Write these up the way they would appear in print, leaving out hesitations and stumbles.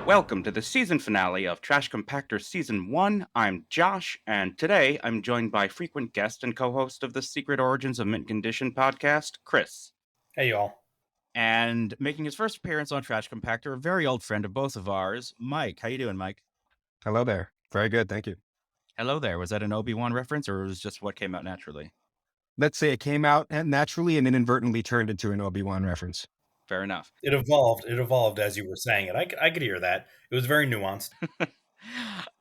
Welcome to the season finale of Trash Compactor Season 1. I'm Josh, and today I'm joined by frequent guest and co-host of the Secret Origins of Mint Condition podcast, Chris. Hey, y'all. And making his first appearance on Trash Compactor, a very old friend of both of ours, Mike. How you doing, Mike? Hello there. Very good, thank you. Hello there. Was that an Obi-Wan reference, or was it just what came out naturally? Let's say it came out naturally and inadvertently turned into an Obi-Wan reference. Fair enough. It evolved as you were saying it. I could hear that. It was very nuanced.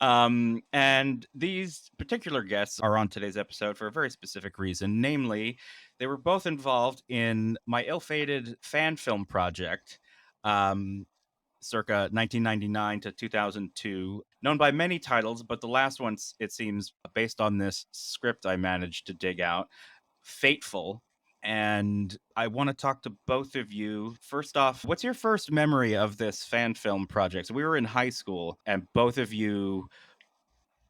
And these particular guests are on today's episode for a very specific reason. Namely, they were both involved in my ill-fated fan film project, circa 1999 to 2002, known by many titles, but the last one, it seems, based on this script I managed to dig out, Fateful. And I want to talk to both of you. First off, what's your first memory of this fan film project? So we were in high school, and both of you,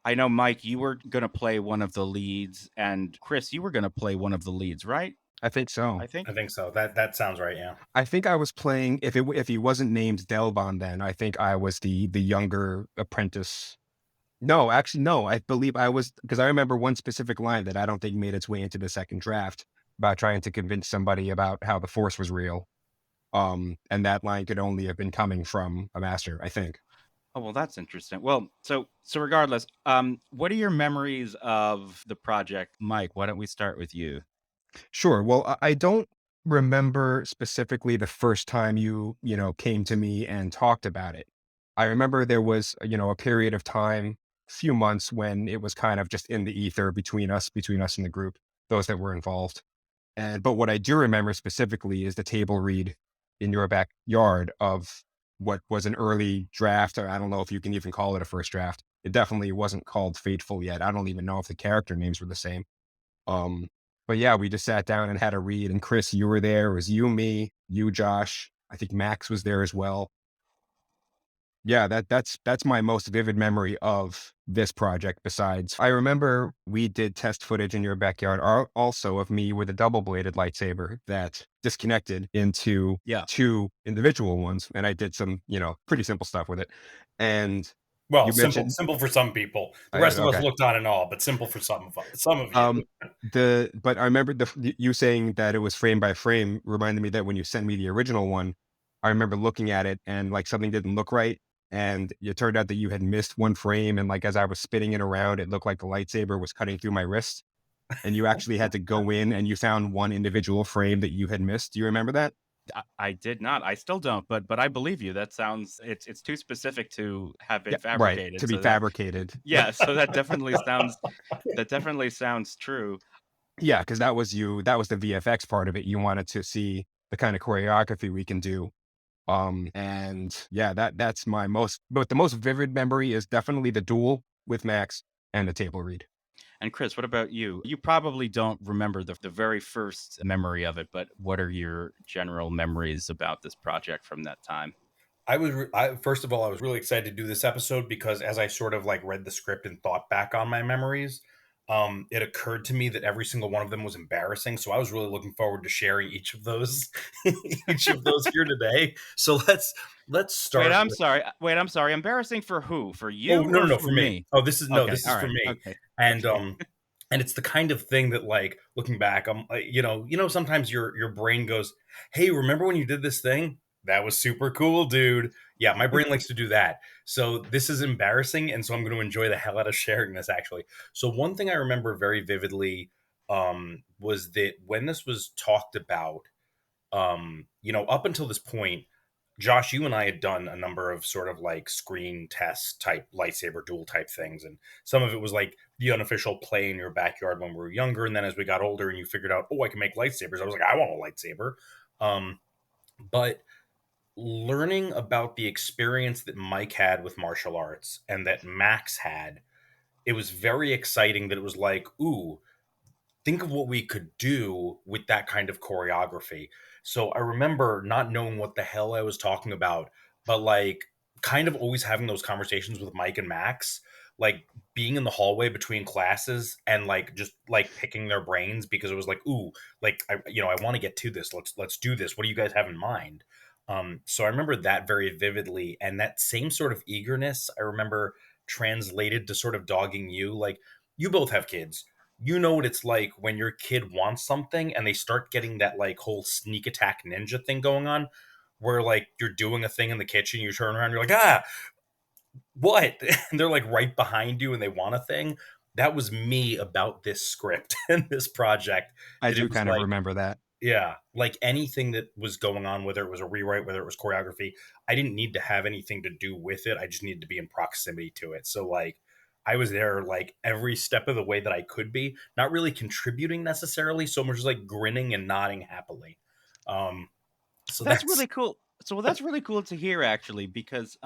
I know, Mike, you were going to play one of the leads, and Chris, you were going to play one of the leads, right? I think so. I think so. That sounds right. Yeah. I think I was playing. If he wasn't named Delbon, then I think I was the younger apprentice. No, actually, no. I believe I was, because I remember one specific line that I don't think made its way into the second draft about trying to convince somebody about how the Force was real. And that line could only have been coming from a master, I think. Oh, well, that's interesting. Well, so regardless, what are your memories of the project? Mike, why don't we start with you? Sure. Well, I don't remember specifically the first time you came to me and talked about it. I remember there was, a period of time, few months, when it was kind of just in the ether between us and the group, those that were involved. But what I do remember specifically is the table read in your backyard of what was an early draft, or I don't know if you can even call it a first draft. It definitely wasn't called Fateful yet. I don't even know if the character names were the same. But yeah, we just sat down and had a read. And Chris, you were there. It was you, me, you, Josh. I think Max was there as well. Yeah, that's my most vivid memory of this project. Besides, I remember we did test footage in your backyard also of me with a double-bladed lightsaber that disconnected into two individual ones. And I did some, pretty simple stuff with it. And Well, you mentioned simple for some people. The rest of us looked on and all, but simple for some of you. But I remember you saying that it was frame by frame reminded me that when you sent me the original one, I remember looking at it and like something didn't look right. And it turned out that you had missed one frame. And like, as I was spinning it around, it looked like the lightsaber was cutting through my wrist. And you actually had to go in and you found one individual frame that you had missed. Do you remember that? I did not. I still don't, but I believe you. That sounds, it's too specific to have been fabricated. Right, to be fabricated. Yeah, so that definitely sounds true. Yeah, because that was the VFX part of it. You wanted to see the kind of choreography we can do. And yeah, that's but the most vivid memory is definitely the duel with Max and the table read. And Chris, what about you? You probably don't remember the very first memory of it, but what are your general memories about this project from that time? First of all, I was really excited to do this episode because as I sort of like read the script and thought back on my memories, it occurred to me that every single one of them was embarrassing. So I was really looking forward to sharing each of those here today. So let's start. Wait, I'm sorry. Embarrassing for who? For you? Oh, no, for me. Oh, this is for me. Okay. And and it's the kind of thing that, like, looking back, I'm sometimes your brain goes, "Hey, remember when you did this thing? That was super cool, dude." Yeah, my brain likes to do that. So this is embarrassing, and so I'm going to enjoy the hell out of sharing this, actually. So one thing I remember very vividly was that when this was talked about, up until this point, Josh, you and I had done a number of sort of like screen test type lightsaber duel type things. And some of it was like the unofficial play in your backyard when we were younger. And then as we got older and you figured out, oh, I can make lightsabers, I was like, I want a lightsaber. But learning about the experience that Mike had with martial arts and that Max had, it was very exciting that it was like, ooh, think of what we could do with that kind of choreography. So I remember not knowing what the hell I was talking about, but like kind of always having those conversations with Mike and Max, like being in the hallway between classes and like just like picking their brains because it was like, ooh, like I want to get to this. Let's do this. What do you guys have in mind? So I remember that very vividly, and that same sort of eagerness I remember translated to sort of dogging you. Like, you both have kids. You know what it's like when your kid wants something and they start getting that like whole sneak attack ninja thing going on, where like you're doing a thing in the kitchen, you turn around, you're like, ah, what? And they're like right behind you and they want a thing. That was me about this script and this project. I That do it was kind of like, remember that. yeah, like anything that was going on, whether it was a rewrite, whether it was choreography, I didn't need to have anything to do with it. I just needed to be in proximity to it. So like I was there like every step of the way that I could be, not really contributing necessarily, so much as like grinning and nodding happily. Um, so That's that's really cool. So that's really cool to hear, actually, because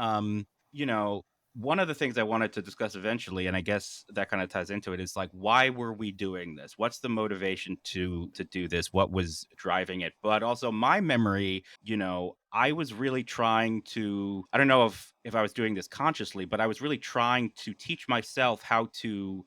you know, one of the things I wanted to discuss eventually, and I guess that kind of ties into it, is like, why were we doing this? What's the motivation to do this? What was driving it? But also my memory, I was really trying to, I don't know if I was doing this consciously, but I was really trying to teach myself how to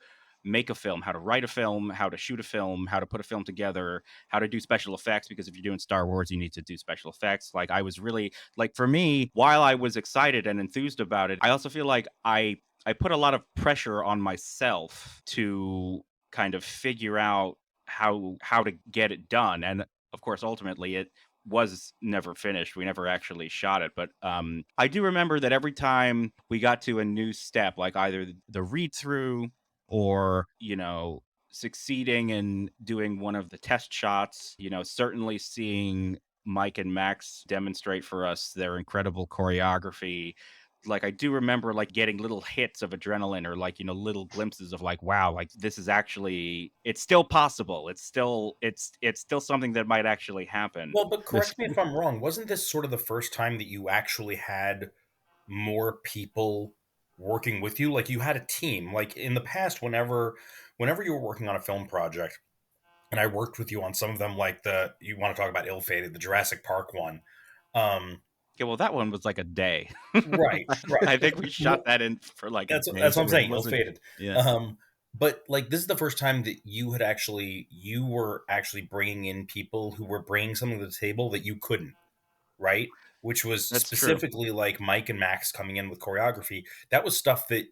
make a film, how to write a film, how to shoot a film, how to put a film together, how to do special effects, because if you're doing Star Wars, you need to do special effects. Like, I was really, like, for me, while I was excited and enthused about it, I also feel like I put a lot of pressure on myself to kind of figure out how to get it done. And of course, ultimately it was never finished. We never actually shot it. But I do remember that every time we got to a new step, like either the read through or, succeeding in doing one of the test shots, certainly seeing Mike and Max demonstrate for us their incredible choreography. Like, I do remember like getting little hits of adrenaline, or like, little glimpses of like, wow, like this is actually, it's still possible. It's still something that might actually happen. well, but This correct me if I'm wrong. Wasn't this sort of the first time that you actually had more people working with you? Like you had a team. Like in the past, whenever you were working on a film project, and I worked with you on some of them, like you want to talk about ill-fated, the Jurassic Park one. Um, Yeah, well, that one was like a day. right, right. I think we shot that in for like a day. That's what I'm So it saying, wasn't. ill-fated. Yeah, But like this is the first time that you were actually bringing in people who were bringing something to the table that you couldn't, right? Which was that's true. specifically like Mike and Max coming in with choreography. That was stuff that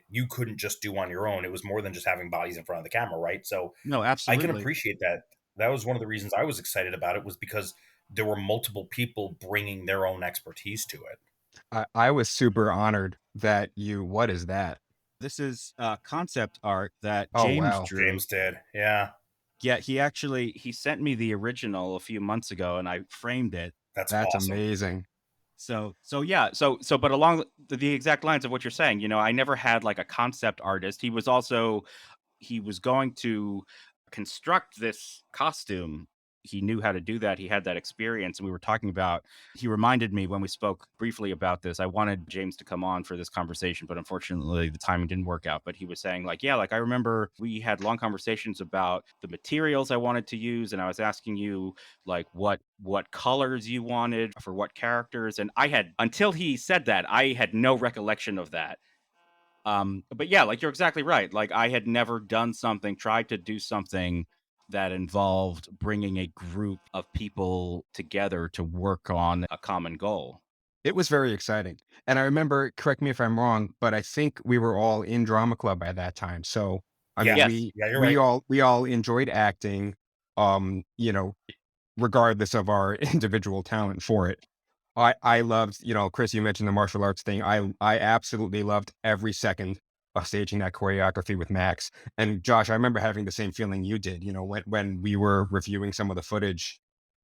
you couldn't just do on your own. It was more than just having bodies in front of the camera, right? So No, I can absolutely. appreciate that. That was one of the reasons I was excited about it, was because there were multiple people bringing their own expertise to it. I was super honored that you. What is that? This is concept art that Oh James wow, drew. James did, yeah. Yeah, he sent me the original a few months ago, and I framed it. That's that's awesome. amazing. So yeah, but along the exact lines of what you're saying, I never had like a concept artist. He was going to construct this costume. He knew how to do that. He had that experience. And we were talking about, he reminded me when we spoke briefly about this. I wanted James to come on for this conversation, but unfortunately the timing didn't work out. But he was saying, like, yeah, like I remember we had long conversations about the materials I wanted to use. And I was asking you like what colors you wanted for what characters. And I had, until he said that, I had no recollection of that. But yeah, like you're exactly right. Like I had never tried to do something that involved bringing a group of people together to work on a common goal. It was very exciting, and I remember. Correct me if I'm wrong, but I think we were all in drama club by that time. So I mean, Yeah, Yes, yeah, you're we right. all we all enjoyed acting. You know, regardless of our individual talent for it. I loved, Chris, you mentioned the martial arts thing. I absolutely loved every second of staging that choreography with Max. And Josh, I remember having the same feeling you did, when we were reviewing some of the footage,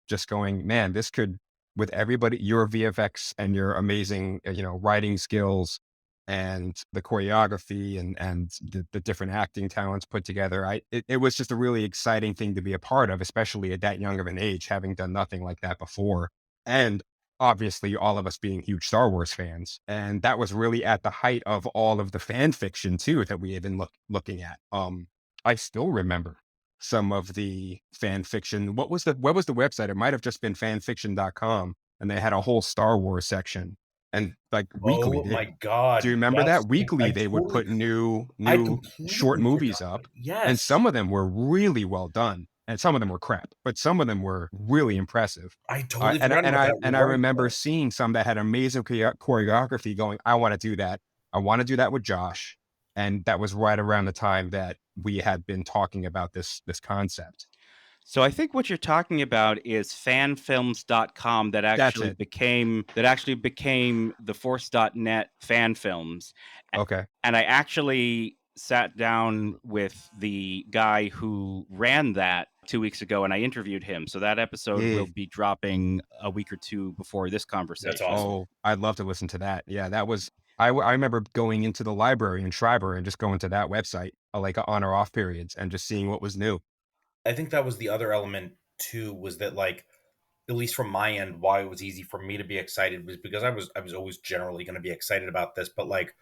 just going, man, this could, with everybody, your VFX and your amazing, writing skills and the choreography and the different acting talents put together. It was just a really exciting thing to be a part of, especially at that young of an age, having done nothing like that before. And obviously all of us being huge Star Wars fans. And that was really at the height of all of the fan fiction too that we had been looking at. I still remember some of the fan fiction. What was the website? It might have just been fanfiction.com, and they had a whole Star Wars section. And like weekly, Oh my do you god, remember yes. that? I Weekly they would totally put new I new short completely movies forgot about up, it. and Yes. some of them were really well done. and some of them were crap, but some of them were really impressive. I totally forgot about that. And You're I right. remember seeing some that had amazing choreography going, I want to do that. I want to do that with Josh. And that was right around the time that we had been talking about this concept. So I think what you're talking about is fanfilms.com That's it. that actually became the force.net fan films. Okay. And I actually sat down with the guy who ran that 2 weeks ago and I interviewed him. So that episode Yeah. will be dropping a week or two before this conversation. That's awesome. Oh, I'd love to listen to that. Yeah, that was, I remember going into the library in Schreiber and just going to that website, like on or off periods, and just seeing what was new. I think that was the other element too, was that, like, at least from my end, why it was easy for me to be excited was because I was always generally going to be excited about this, but like,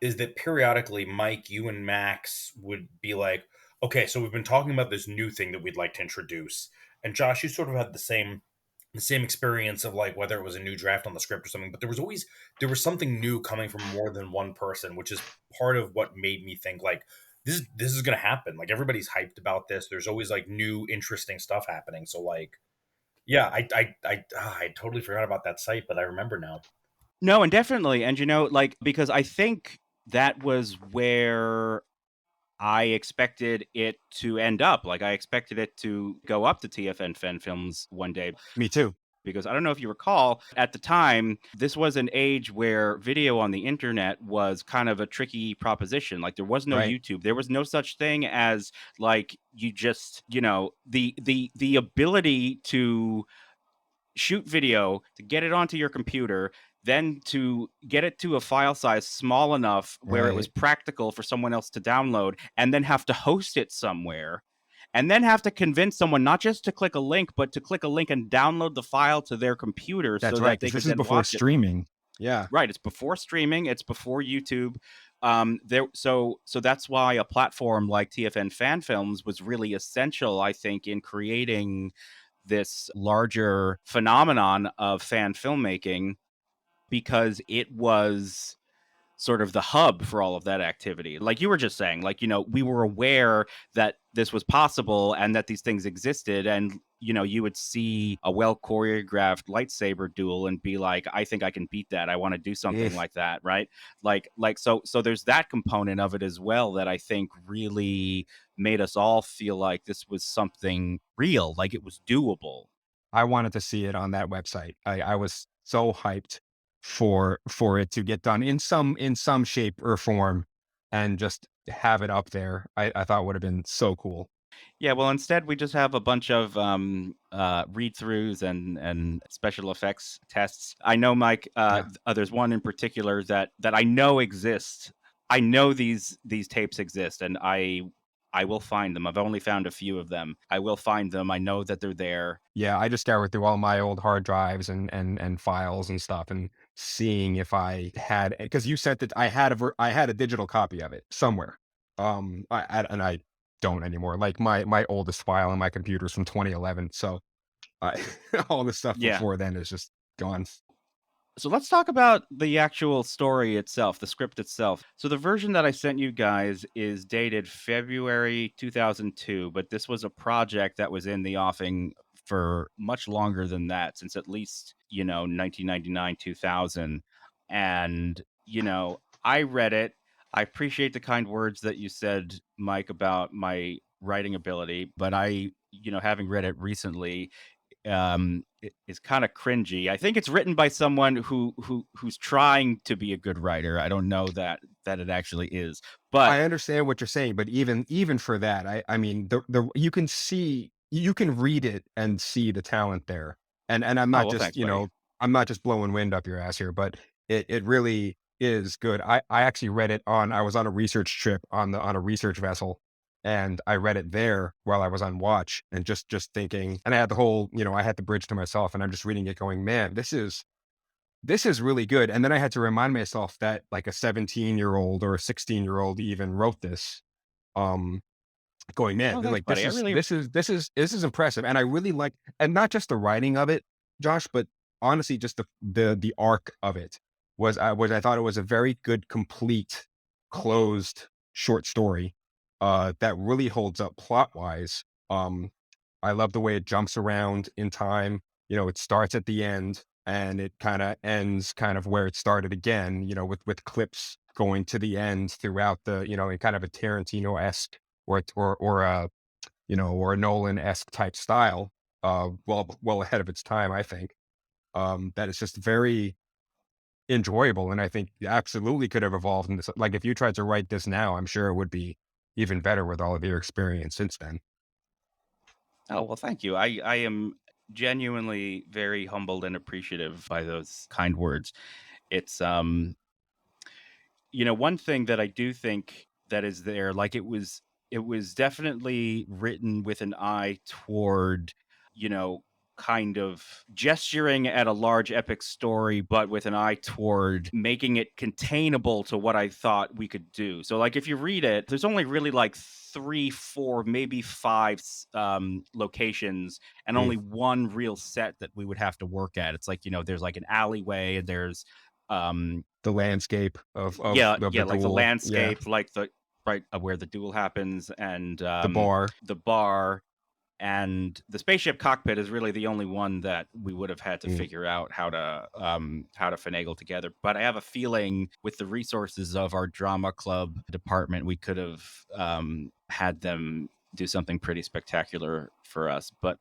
is that periodically Mike, you and Max would be like, okay, so we've been talking about this new thing that we'd like to introduce. And Josh, you sort of had the same experience of, like, whether it was a new draft on the script or something, but there was something new coming from more than one person, which is part of what made me think, like, this is gonna happen. Like, everybody's hyped about this. There's always, like, new interesting stuff happening. So, like, yeah, I totally forgot about that site, but I remember now. No, and definitely. And, like, because I think that was where I expected it to end up. Like, I expected it to go up to TFN Fan Films one day. Me too. Because I don't know if you recall, at the time, this was an age where video on the internet was kind of a tricky proposition. Like, there was no Right. YouTube. There was no such thing as, like, you just, the ability to shoot video, to get it onto your computer, then to get it to a file size small enough where it was Right. practical for someone else to download, and then have to host it somewhere, and then have to convince someone not just to click a link, but to click a link and download the file to their computer so That's that right. they Because could this is then before watch it. streaming. Yeah. Right. It's before streaming. It's before YouTube. So that's why a platform like TFN Fan Films was really essential, I think, in creating this larger phenomenon of fan filmmaking, because it was sort of the hub for all of that activity. Like you were just saying, like, we were aware that this was possible and that these things existed. And, you would see a well choreographed lightsaber duel and be like, I think I can beat that. I want to do something Yes. like that. Right. So there's that component of it as well that I think really made us all feel like this was something real, like it was doable. I wanted to see it on that website. I was so hyped for it to get done in some shape or form and just have it up there. I thought would have been so cool. Yeah, well, instead we just have a bunch of read-throughs and special effects tests. I know, Mike. Yeah. There's one in particular that I know exists. I know these tapes exist, and I will find them. I've only found a few of them. I will find them. I know that they're there. Yeah, I just scoured through all my old hard drives and files and stuff and seeing if I had, because you sent it. I had a digital copy of it somewhere. And I don't anymore. Like my oldest file on my computer is from 2011. So I, all the stuff Yeah. before then is just gone. So let's talk about the actual story itself, the script itself. So the version that I sent you guys is dated February 2002, but this was a project that was in the offing for much longer than that, since at least, 1999, 2000. And, I read it. I appreciate the kind words that you said, Mike, about my writing ability, but having read it recently, is kind of cringy. I think it's written by someone who's trying to be a good writer. I don't know that it actually is, but I understand what you're saying, but even for that, I mean, the you can read it and see the talent there. And I'm oh not well, just, thanks, buddy. I'm not just blowing wind up your ass here, but it really is good. I actually read it I was on a research trip on a research vessel, and I read it there while I was on watch and just thinking, and I had the whole, I had the bridge to myself and I'm just reading it going, man, this is really good. And then I had to remind myself that like a 17-year-old or a 16-year-old even wrote this. Um, Going, man, Oh, thanks, like buddy. I really this is impressive. And I really like, and not just the writing of it, Josh, but honestly, just the arc of it I thought it was a very good, complete, closed short story that really holds up plot wise. I love the way it jumps around in time. It starts at the end and it kind of ends kind of where it started again, with clips going to the end throughout in kind of a Tarantino-esque or a, or a Nolan-esque type style, well ahead of its time, I think. That is just very enjoyable. And I think it absolutely could have evolved into, like, if you tried to write this now, I'm sure it would be even better with all of your experience since then. Oh, well, thank you. I am genuinely very humbled and appreciative by those kind words. It's one thing that I do think that is there, like it was definitely written with an eye toward, you know, kind of gesturing at a large epic story, but with an eye toward making it containable to what I thought we could do. So, like, if you read it, there's only really like three, four, maybe five locations, and Mm. only one real set that we would have to work at. It's like, there's like an alleyway, and there's The landscape yeah, of the like the duel. Yeah. landscape, like the right where the duel happens, and The bar. the bar, and the spaceship cockpit is really the only one that we would have had to Mm. figure out how to finagle together. But I have a feeling with the resources of our drama club department, we could have had them do something pretty spectacular for us. But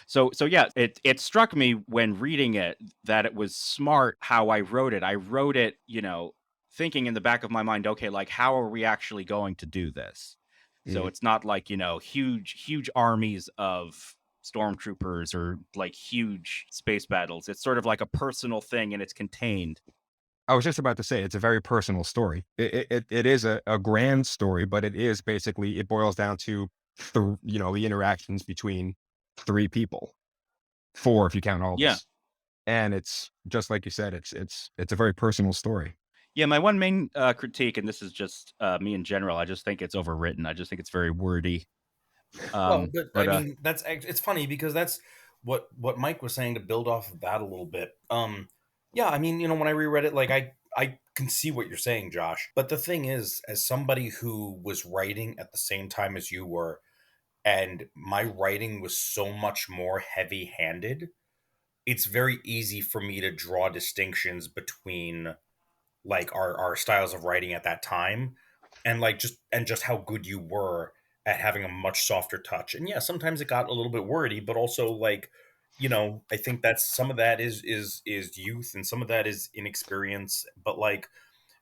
so yeah, it struck me when reading it that it was smart how I wrote it. I wrote it, thinking in the back of my mind, okay, like, how are we actually going to do this? So Mm. it's not like, huge armies of stormtroopers or like huge space battles. It's sort of like a personal thing, and it's contained. I was just about to say it's a very personal story. It is a grand story, but it is basically, it boils down to the interactions between three people, four if you count Yeah. Aldous. And it's just like you said, it's a very personal story. Yeah, my one main critique, and this is just me in general, I just think it's overwritten. I just think it's very wordy. Well, but I But mean, it's funny because that's what Mike was saying to build off of that a little bit. Yeah, I mean, when I reread it, like I can see what you're saying, Josh. But the thing is, as somebody who was writing at the same time as you were, and my writing was so much more heavy-handed, it's very easy for me to draw distinctions between like our styles of writing at that time, and like just how good you were at having a much softer touch. And yeah, sometimes it got a little bit wordy, but also like, I think that's some of that is youth, and some of that is inexperience. But like,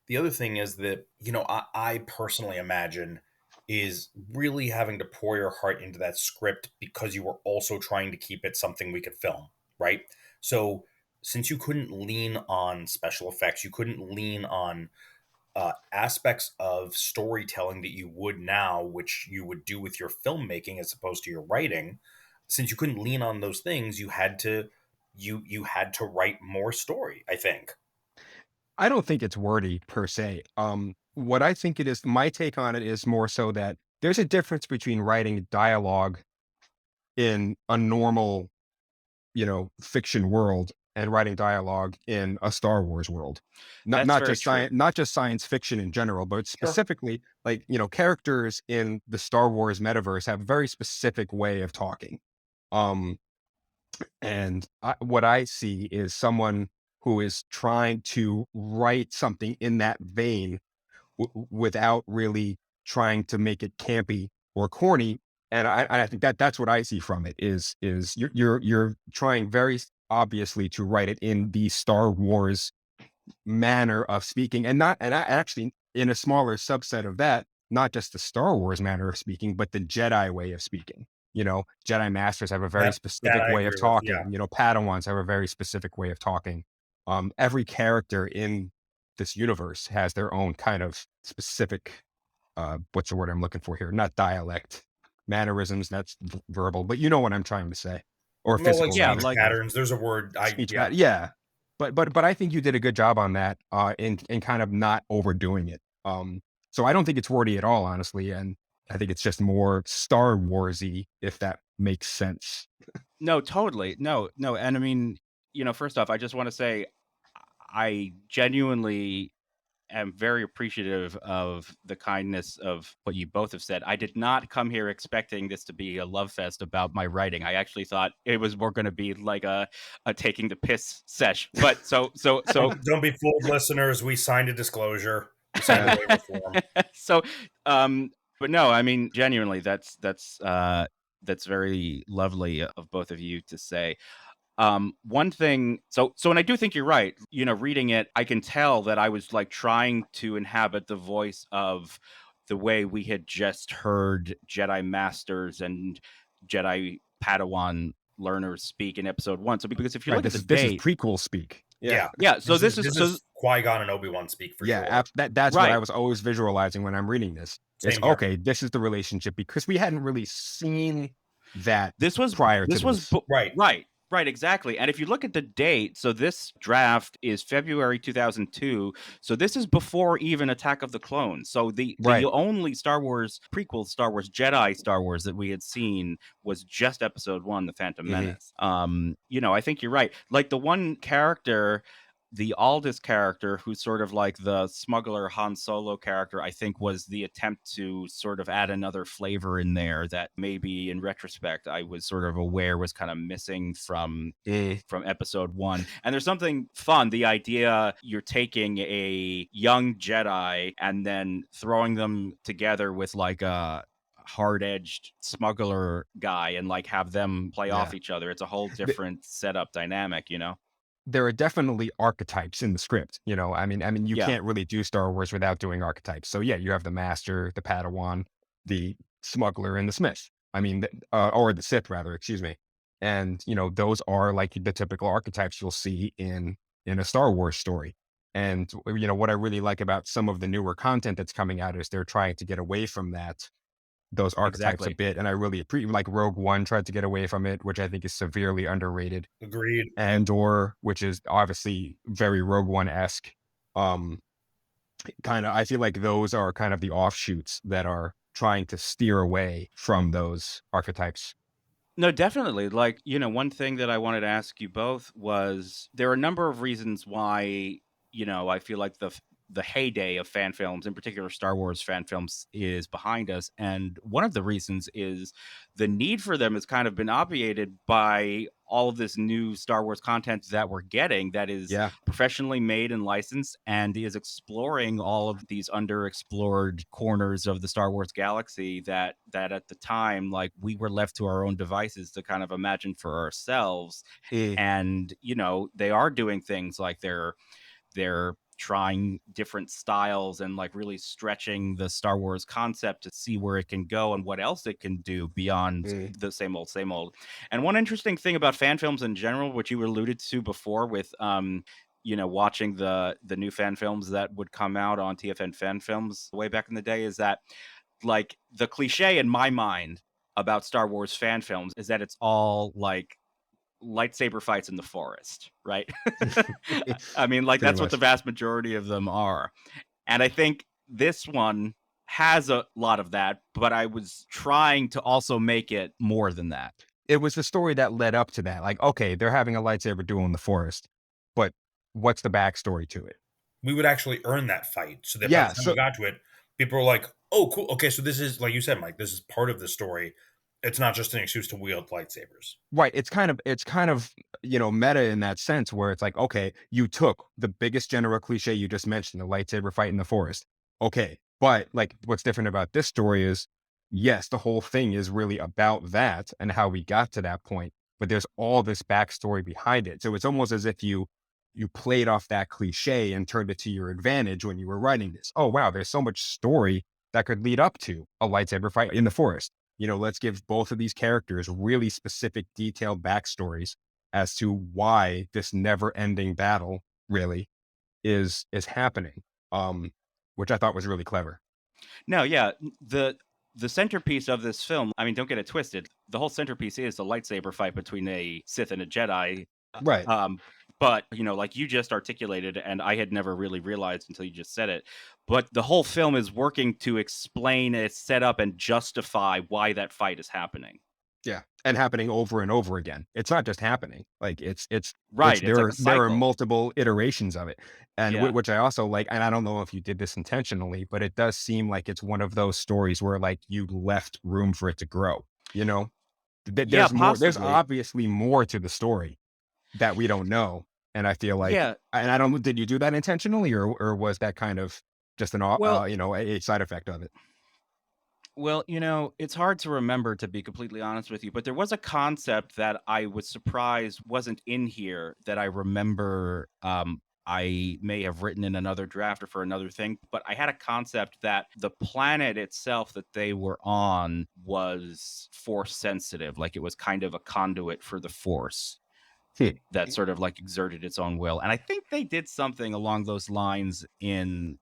the other thing is that, I personally imagine is really having to pour your heart into that script because you were also trying to keep it something we could film, right? So since you couldn't lean on special effects, you couldn't lean on aspects of storytelling that you would now, which you would do with your filmmaking as opposed to your writing. Since you couldn't lean on those things, you had to write more story, I think. I don't think it's wordy per se. What I think it is, my take on it is more so that there's a difference between writing dialogue in a normal, fiction world and writing dialogue in a Star Wars world. Not that's not very just true. science, not just science fiction in general, but Sure. specifically, like, characters in the Star Wars metaverse have a very specific way of talking. Um, and what I see is someone who is trying to write something in that vein without really trying to make it campy or corny. And I think that's what I see from it is you're trying very obviously to write it in the Star Wars manner of speaking, and not and I actually in a smaller subset of that, not just the Star Wars manner of speaking, but the Jedi way of speaking. Jedi masters have a very That specific I way of agree with. Yeah. talking. Padawans have a very specific way of talking. Every character in this universe has their own kind of specific, what's the word I'm looking for here? Not dialect, mannerisms. That's verbal, but you know what I'm trying to say, or Well, like physical Yeah, speech rather. like patterns. There's a word. Speech Yeah. pattern, yeah. But I think you did a good job on that, in kind of not overdoing it. So I don't think it's wordy at all, honestly, and I think it's just more Star Warsy, if that makes sense. no, totally. No, no. And I mean, first off, I just want to say I genuinely am very appreciative of the kindness of what you both have said. I did not come here expecting this to be a love fest about my writing. I actually thought it was more going to be like a taking the piss sesh. But so Don't be fooled, listeners. We signed a disclosure. We signed a waiver form. so but no, I mean genuinely that's very lovely of both of you to say. One thing, and I do think you're right, reading it, I can tell that I was like trying to inhabit the voice of the way we had just heard Jedi Masters and Jedi Padawan learners speak in episode 1. So because if you look at the this is date, prequel speak. Yeah. so this this is is Qui-Gon and Obi-Wan speak for sure. That's what I Right. was always visualizing when I'm reading this. It's Same here. okay, this is the relationship, because we hadn't really seen that this was prior to this. Right, exactly. And if you look at the date, so this draft is February 2002. So this is before even Attack of the Clones. So the only Star Wars prequel, Star Wars Jedi Star Wars that we had seen was just episode 1, The Phantom Menace. I think you're right. Like the one character, the Aldous character, who's sort of like the smuggler Han Solo character, I think was the attempt to sort of add another flavor in there that maybe in retrospect I was sort of aware was kind of missing from episode 1. And there's something fun, the idea you're taking a young Jedi and then throwing them together with like a hard-edged smuggler guy and like have them play off each other. It's a whole different setup dynamic, There are definitely archetypes in the script. I mean, you can't really do Star Wars without doing archetypes. So yeah, you have the Master, the Padawan, the Smuggler, and the Smith. I mean, or the Sith rather, excuse me. And those are like the typical archetypes you'll see in a Star Wars story. And what I really like about some of the newer content that's coming out is they're trying to get away from those archetypes a bit. And I really appreciate, like Rogue One tried to get away from it, which I think is severely underrated. Agreed. Andor, which is obviously very Rogue One-esque. Kind of, I feel like those are kind of the offshoots that are trying to steer away from those archetypes. No, definitely. Like, one thing that I wanted to ask you both was there are a number of reasons why, I feel like the heyday of fan films, in particular Star Wars fan films, is behind us. And one of the reasons is the need for them has kind of been obviated by all of this new Star Wars content that we're getting that is professionally made and licensed and is exploring all of these underexplored corners of the Star Wars galaxy that at the time, like, we were left to our own devices to kind of imagine for ourselves. And, they are doing things like they're trying different styles and like really stretching the Star Wars concept to see where it can go and what else it can do beyond the same old. And one interesting thing about fan films in general, which you alluded to before with watching the new fan films that would come out on TFN Fan Films way back in the day, is that like the cliche in my mind about Star Wars fan films is that it's all like lightsaber fights in the forest, right? I mean, like, that's what the vast majority of them are. And I think this one has a lot of that, but I was trying to also make it more than that. It was the story that led up to that. Like, okay, they're having a lightsaber duel in the forest, but what's the backstory to it? We would actually earn that fight. So that by the time we got to it, people were like, oh, cool. Okay, so this is, like you said, Mike, this is part of the story. It's not just an excuse to wield lightsabers. Right. It's kind of, meta in that sense where it's like, okay, you took the biggest general cliche you just mentioned, the lightsaber fight in the forest. Okay. But like, what's different about this story is, yes, the whole thing is really about that and how we got to that point, but there's all this backstory behind it. So it's almost as if you played off that cliche and turned it to your advantage when you were writing this. Oh, wow, there's so much story that could lead up to a lightsaber fight in the forest. Let's give both of these characters really specific, detailed backstories as to why this never-ending battle really is happening, which I thought was really clever. No, yeah, the centerpiece of this film, I mean, don't get it twisted, the whole centerpiece is the lightsaber fight between a Sith and a Jedi. Right. But, like you just articulated, and I had never really realized until you just said it, but the whole film is working to explain, set up, and justify why that fight is happening. Yeah, and happening over and over again. It's not just happening. Like it's Right. It's like a there are cycle. multiple iterations of it. And Yeah. which I also like, and I don't know if you did this intentionally, but it does seem like it's one of those stories where like you left room for it to grow, you know? Yeah, There's possibly. obviously more to the story that we don't know. And I feel like, Yeah. and I don't, did you do that intentionally, or was that kind of just Well, a side effect of it? Well, it's hard to remember, to be completely honest with you, but there was a concept that I was surprised wasn't in here that I remember. I may have written in another draft or for another thing, but I had a concept that the planet itself that they were on was force sensitive, like it was kind of a conduit for the force Hmm. that sort of like exerted its own will. And I think they did something along those lines in,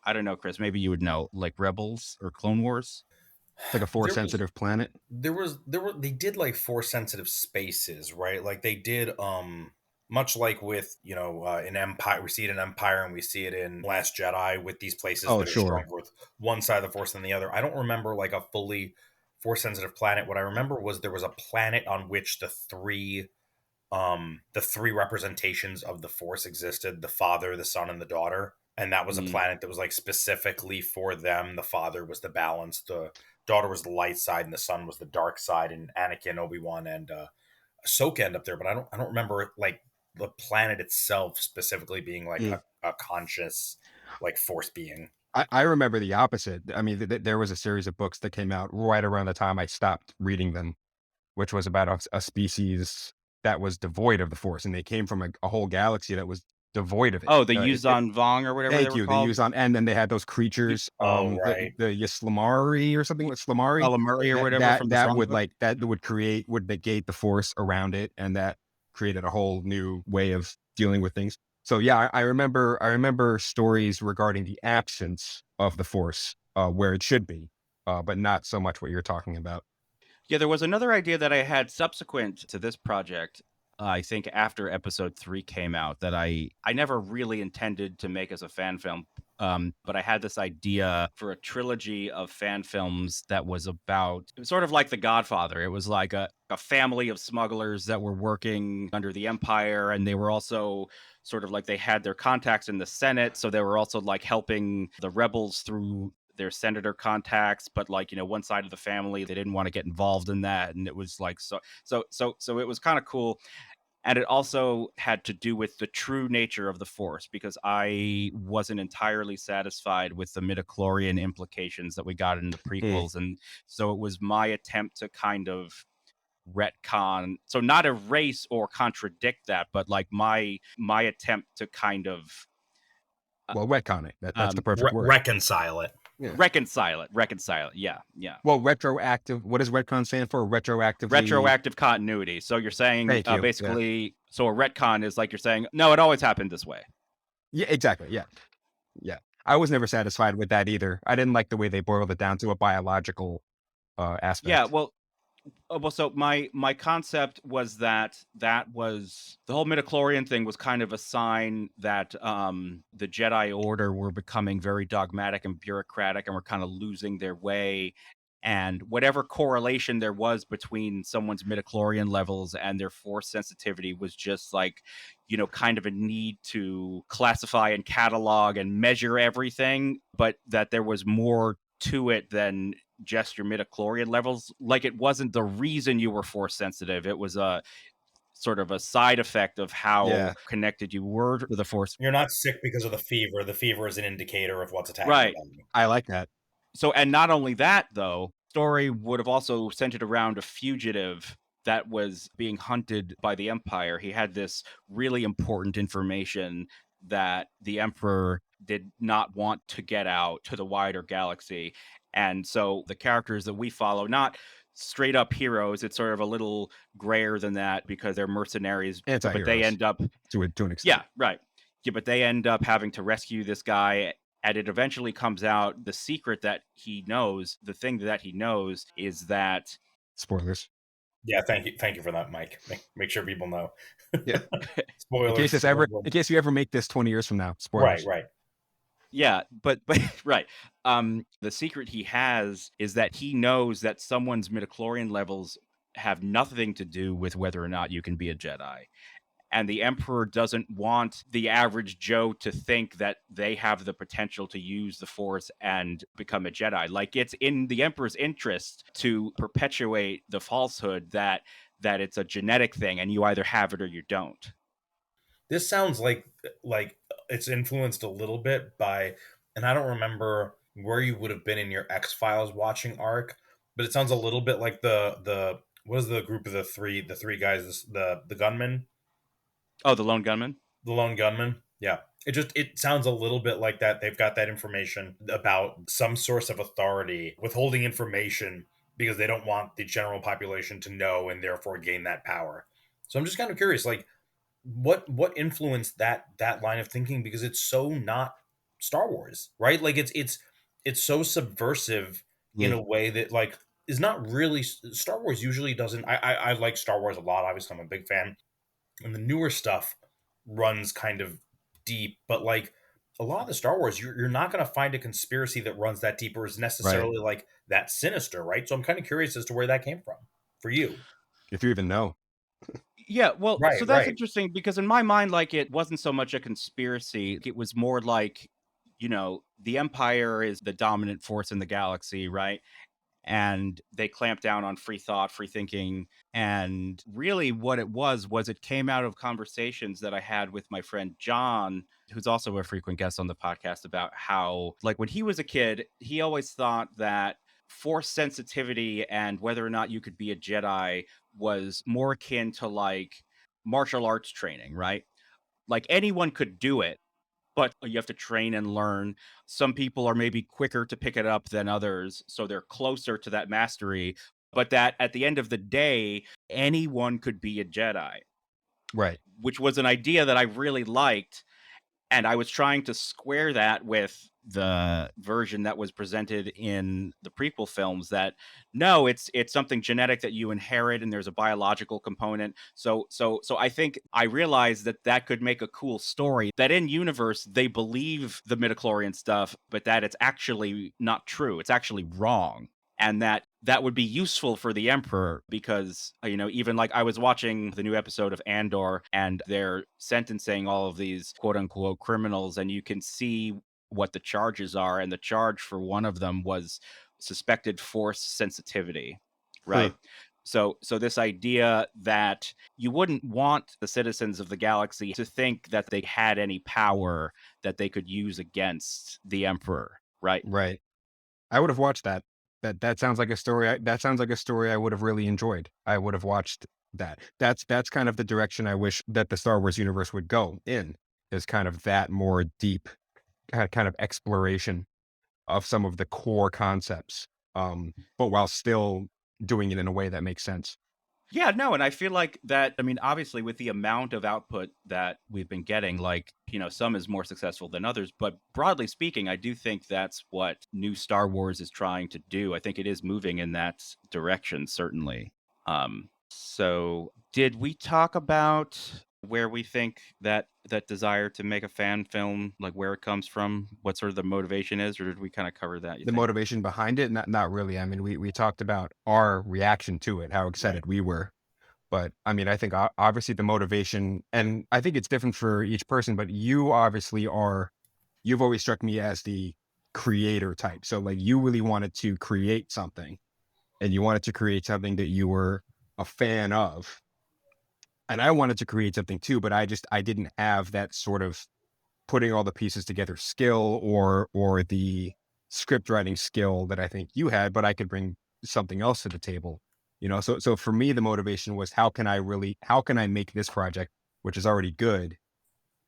I don't know, Chris, maybe you would know, like Rebels or Clone Wars. It's like a force There was sensitive planet. they did like force sensitive spaces, right? Like they did much like with, in Empire, we see it in Empire and we see it in Last Jedi, with these places Oh, that are sure. stronger with one side of the force than the other. I don't remember like a fully force sensitive planet. What I remember was there was a planet on which the three representations of the force existed: the father, the son, and the daughter. And that was a Mm. planet that was like specifically for them. The father was the balance, the daughter was the light side, and the son was the dark side. And Anakin, Obi-Wan, and Ahsoka end up there, but I don't remember like the planet itself specifically being like Hmm. a conscious like force being. I remember the opposite. I mean, there was a series of books that came out right around the time I stopped reading them, which was about a species that was devoid of the force, and they came from a whole galaxy that was devoid of it. Oh, the Yuzon Vong or whatever they Thank were you. They called? use on, and then they had those You creatures, Oh, right. the Yislamari or something with Slamari, Calamari or that whatever from the that Song would book? like that would negate the force around it, and that created a whole new way of dealing with things. So yeah, I remember stories regarding the absence of the force, where it should be, but not so much what you're talking about. Yeah, there was another idea that I had subsequent to this project. I think after episode 3 came out, that I never really intended to make as a fan film. But I had this idea for a trilogy of fan films that was about, it was sort of like The Godfather. It was like a family of smugglers that were working under the Empire, and they were also sort of like, they had their contacts in the Senate, so they were also like helping the rebels through their senator contacts, but like, one side of the family, they didn't want to get involved in that, and it was like, so it was kind of cool. And it also had to do with the true nature of the force, because I wasn't entirely satisfied with the midichlorian implications that we got in the Mm. prequels. And so it was my attempt to kind of retcon, so not erase or contradict that, but like my attempt to kind of uh, Well, retcon it. That's the perfect word. Reconcile it. Yeah. reconcile it. Yeah, yeah. Well, retroactive. What does retcon stand for? Retroactively. Retroactive continuity. So you're saying, Thank you. Yeah. basically, so a retcon is like you're saying, no, it always happened this way. Yeah. Exactly. Yeah. Yeah. I was never satisfied with that either. I didn't like the way they boiled it down to a biological Yeah, aspect. well, so my concept was that was the whole midichlorian thing was kind of a sign that the Jedi Order were becoming very dogmatic and bureaucratic, and were kind of losing their way. And whatever correlation there was between someone's midichlorian levels and their force sensitivity was just like, kind of a need to classify and catalog and measure everything, but that there was more to it than just your midichlorian levels. Like, it wasn't the reason you were force sensitive. It was a sort of a side effect of how Yeah. connected you were to the force. You're not sick because of the fever. The fever is an indicator of what's attacking your Right. body. I like that. So, and not only that, though, story would have also centered around a fugitive that was being hunted by the Empire. He had this really important information that the Emperor did not want to get out to the wider galaxy. And so the characters that we follow, not straight up heroes, it's sort of a little grayer than that, because they're mercenaries, but they Anti-heroes end up, to an extent. yeah, right. Yeah, but they end up having to rescue this guy, and it eventually comes out the secret that he knows, the thing that he knows is that Spoilers. Yeah, thank you for that, Mike. Make sure people know. Yeah. Spoilers. In case you ever make this 20 years from now. Spoilers. Right. yeah, but right. The secret he has is that he knows that someone's midichlorian levels have nothing to do with whether or not you can be a Jedi. And the Emperor doesn't want the average Joe to think that they have the potential to use the Force and become a Jedi. Like, it's in the Emperor's interest to perpetuate the falsehood that it's a genetic thing and you either have it or you don't. This sounds like it's influenced a little bit by, and I don't remember where you would have been in your X-Files watching arc, but it sounds a little bit like the what is the group of the three guys, the gunmen, Oh, the Lone Gunman? the lone gunman. Yeah. It sounds a little bit like that. They've got that information about some source of authority withholding information because they don't want the general population to know and therefore gain that power. So I'm just kind of curious, like, what influenced that line of thinking, because it's so not Star Wars, right? Like it's so subversive in Yeah. a way that like is not really Star Wars. Usually doesn't. I like Star Wars a lot. Obviously, I'm a big fan, and the newer stuff runs kind of deep, but like a lot of the Star Wars, you're not going to find a conspiracy that runs that deep or is Right. necessarily like that sinister, right? So I'm kind of curious as to where that came from for you. If you even know. Yeah, well, so Right, that's right. interesting because in my mind, like, it wasn't so much a conspiracy. It was more like, the Empire is the dominant force in the galaxy, right? And they clamped down on free thought, free thinking. And really, what it was it came out of conversations that I had with my friend John, who's also a frequent guest on the podcast, about how, like, when he was a kid, he always thought that force sensitivity and whether or not you could be a Jedi was more akin to like martial arts training, right? Like, anyone could do it, but you have to train and learn. Some people are maybe quicker to pick it up than others, so they're closer to that mastery. But that at the end of the day, anyone could be a Jedi, Right. which was an idea that I really liked. And I was trying to square that with the version that was presented in the prequel films, that no, it's something genetic that you inherit and there's a biological component. So I think I realized that that could make a cool story, that in universe they believe the midichlorian stuff, but that it's actually not true. It's actually wrong. And that would be useful for the Emperor because, even like I was watching the new episode of Andor and they're sentencing all of these quote unquote criminals, and you can see what the charges are. And the charge for one of them was suspected force sensitivity, Huh. right? So this idea that you wouldn't want the citizens of the galaxy to think that they had any power that they could use against the Emperor, right? Right. I would have watched that. That sounds like a story. That sounds like a story I would have really enjoyed. I would have watched that. That's kind of the direction I wish that the Star Wars universe would go in. Is kind of that more deep kind of exploration of some of the core concepts, but while still doing it in a way that makes sense. Yeah, no, and I feel like that, I mean, obviously with the amount of output that we've been getting, like, some is more successful than others, but broadly speaking, I do think that's what new Star Wars is trying to do. I think it is moving in that direction, certainly. So did we talk about where we think that desire to make a fan film, like where it comes from, what sort of the motivation is, or did we kind of cover that, you The think? motivation behind it, not really. I mean, we talked about our reaction to it, how Right. excited we were. But I mean, I think obviously the motivation, and I think it's different for each person, but you've always struck me as the creator type. So like you really wanted to create something and you wanted to create something that you were a fan of. And I wanted to create something too, but I didn't have that sort of putting all the pieces together skill or the script writing skill that I think you had, but I could bring something else to the table. So for me the motivation was how can I make this project, which is already good,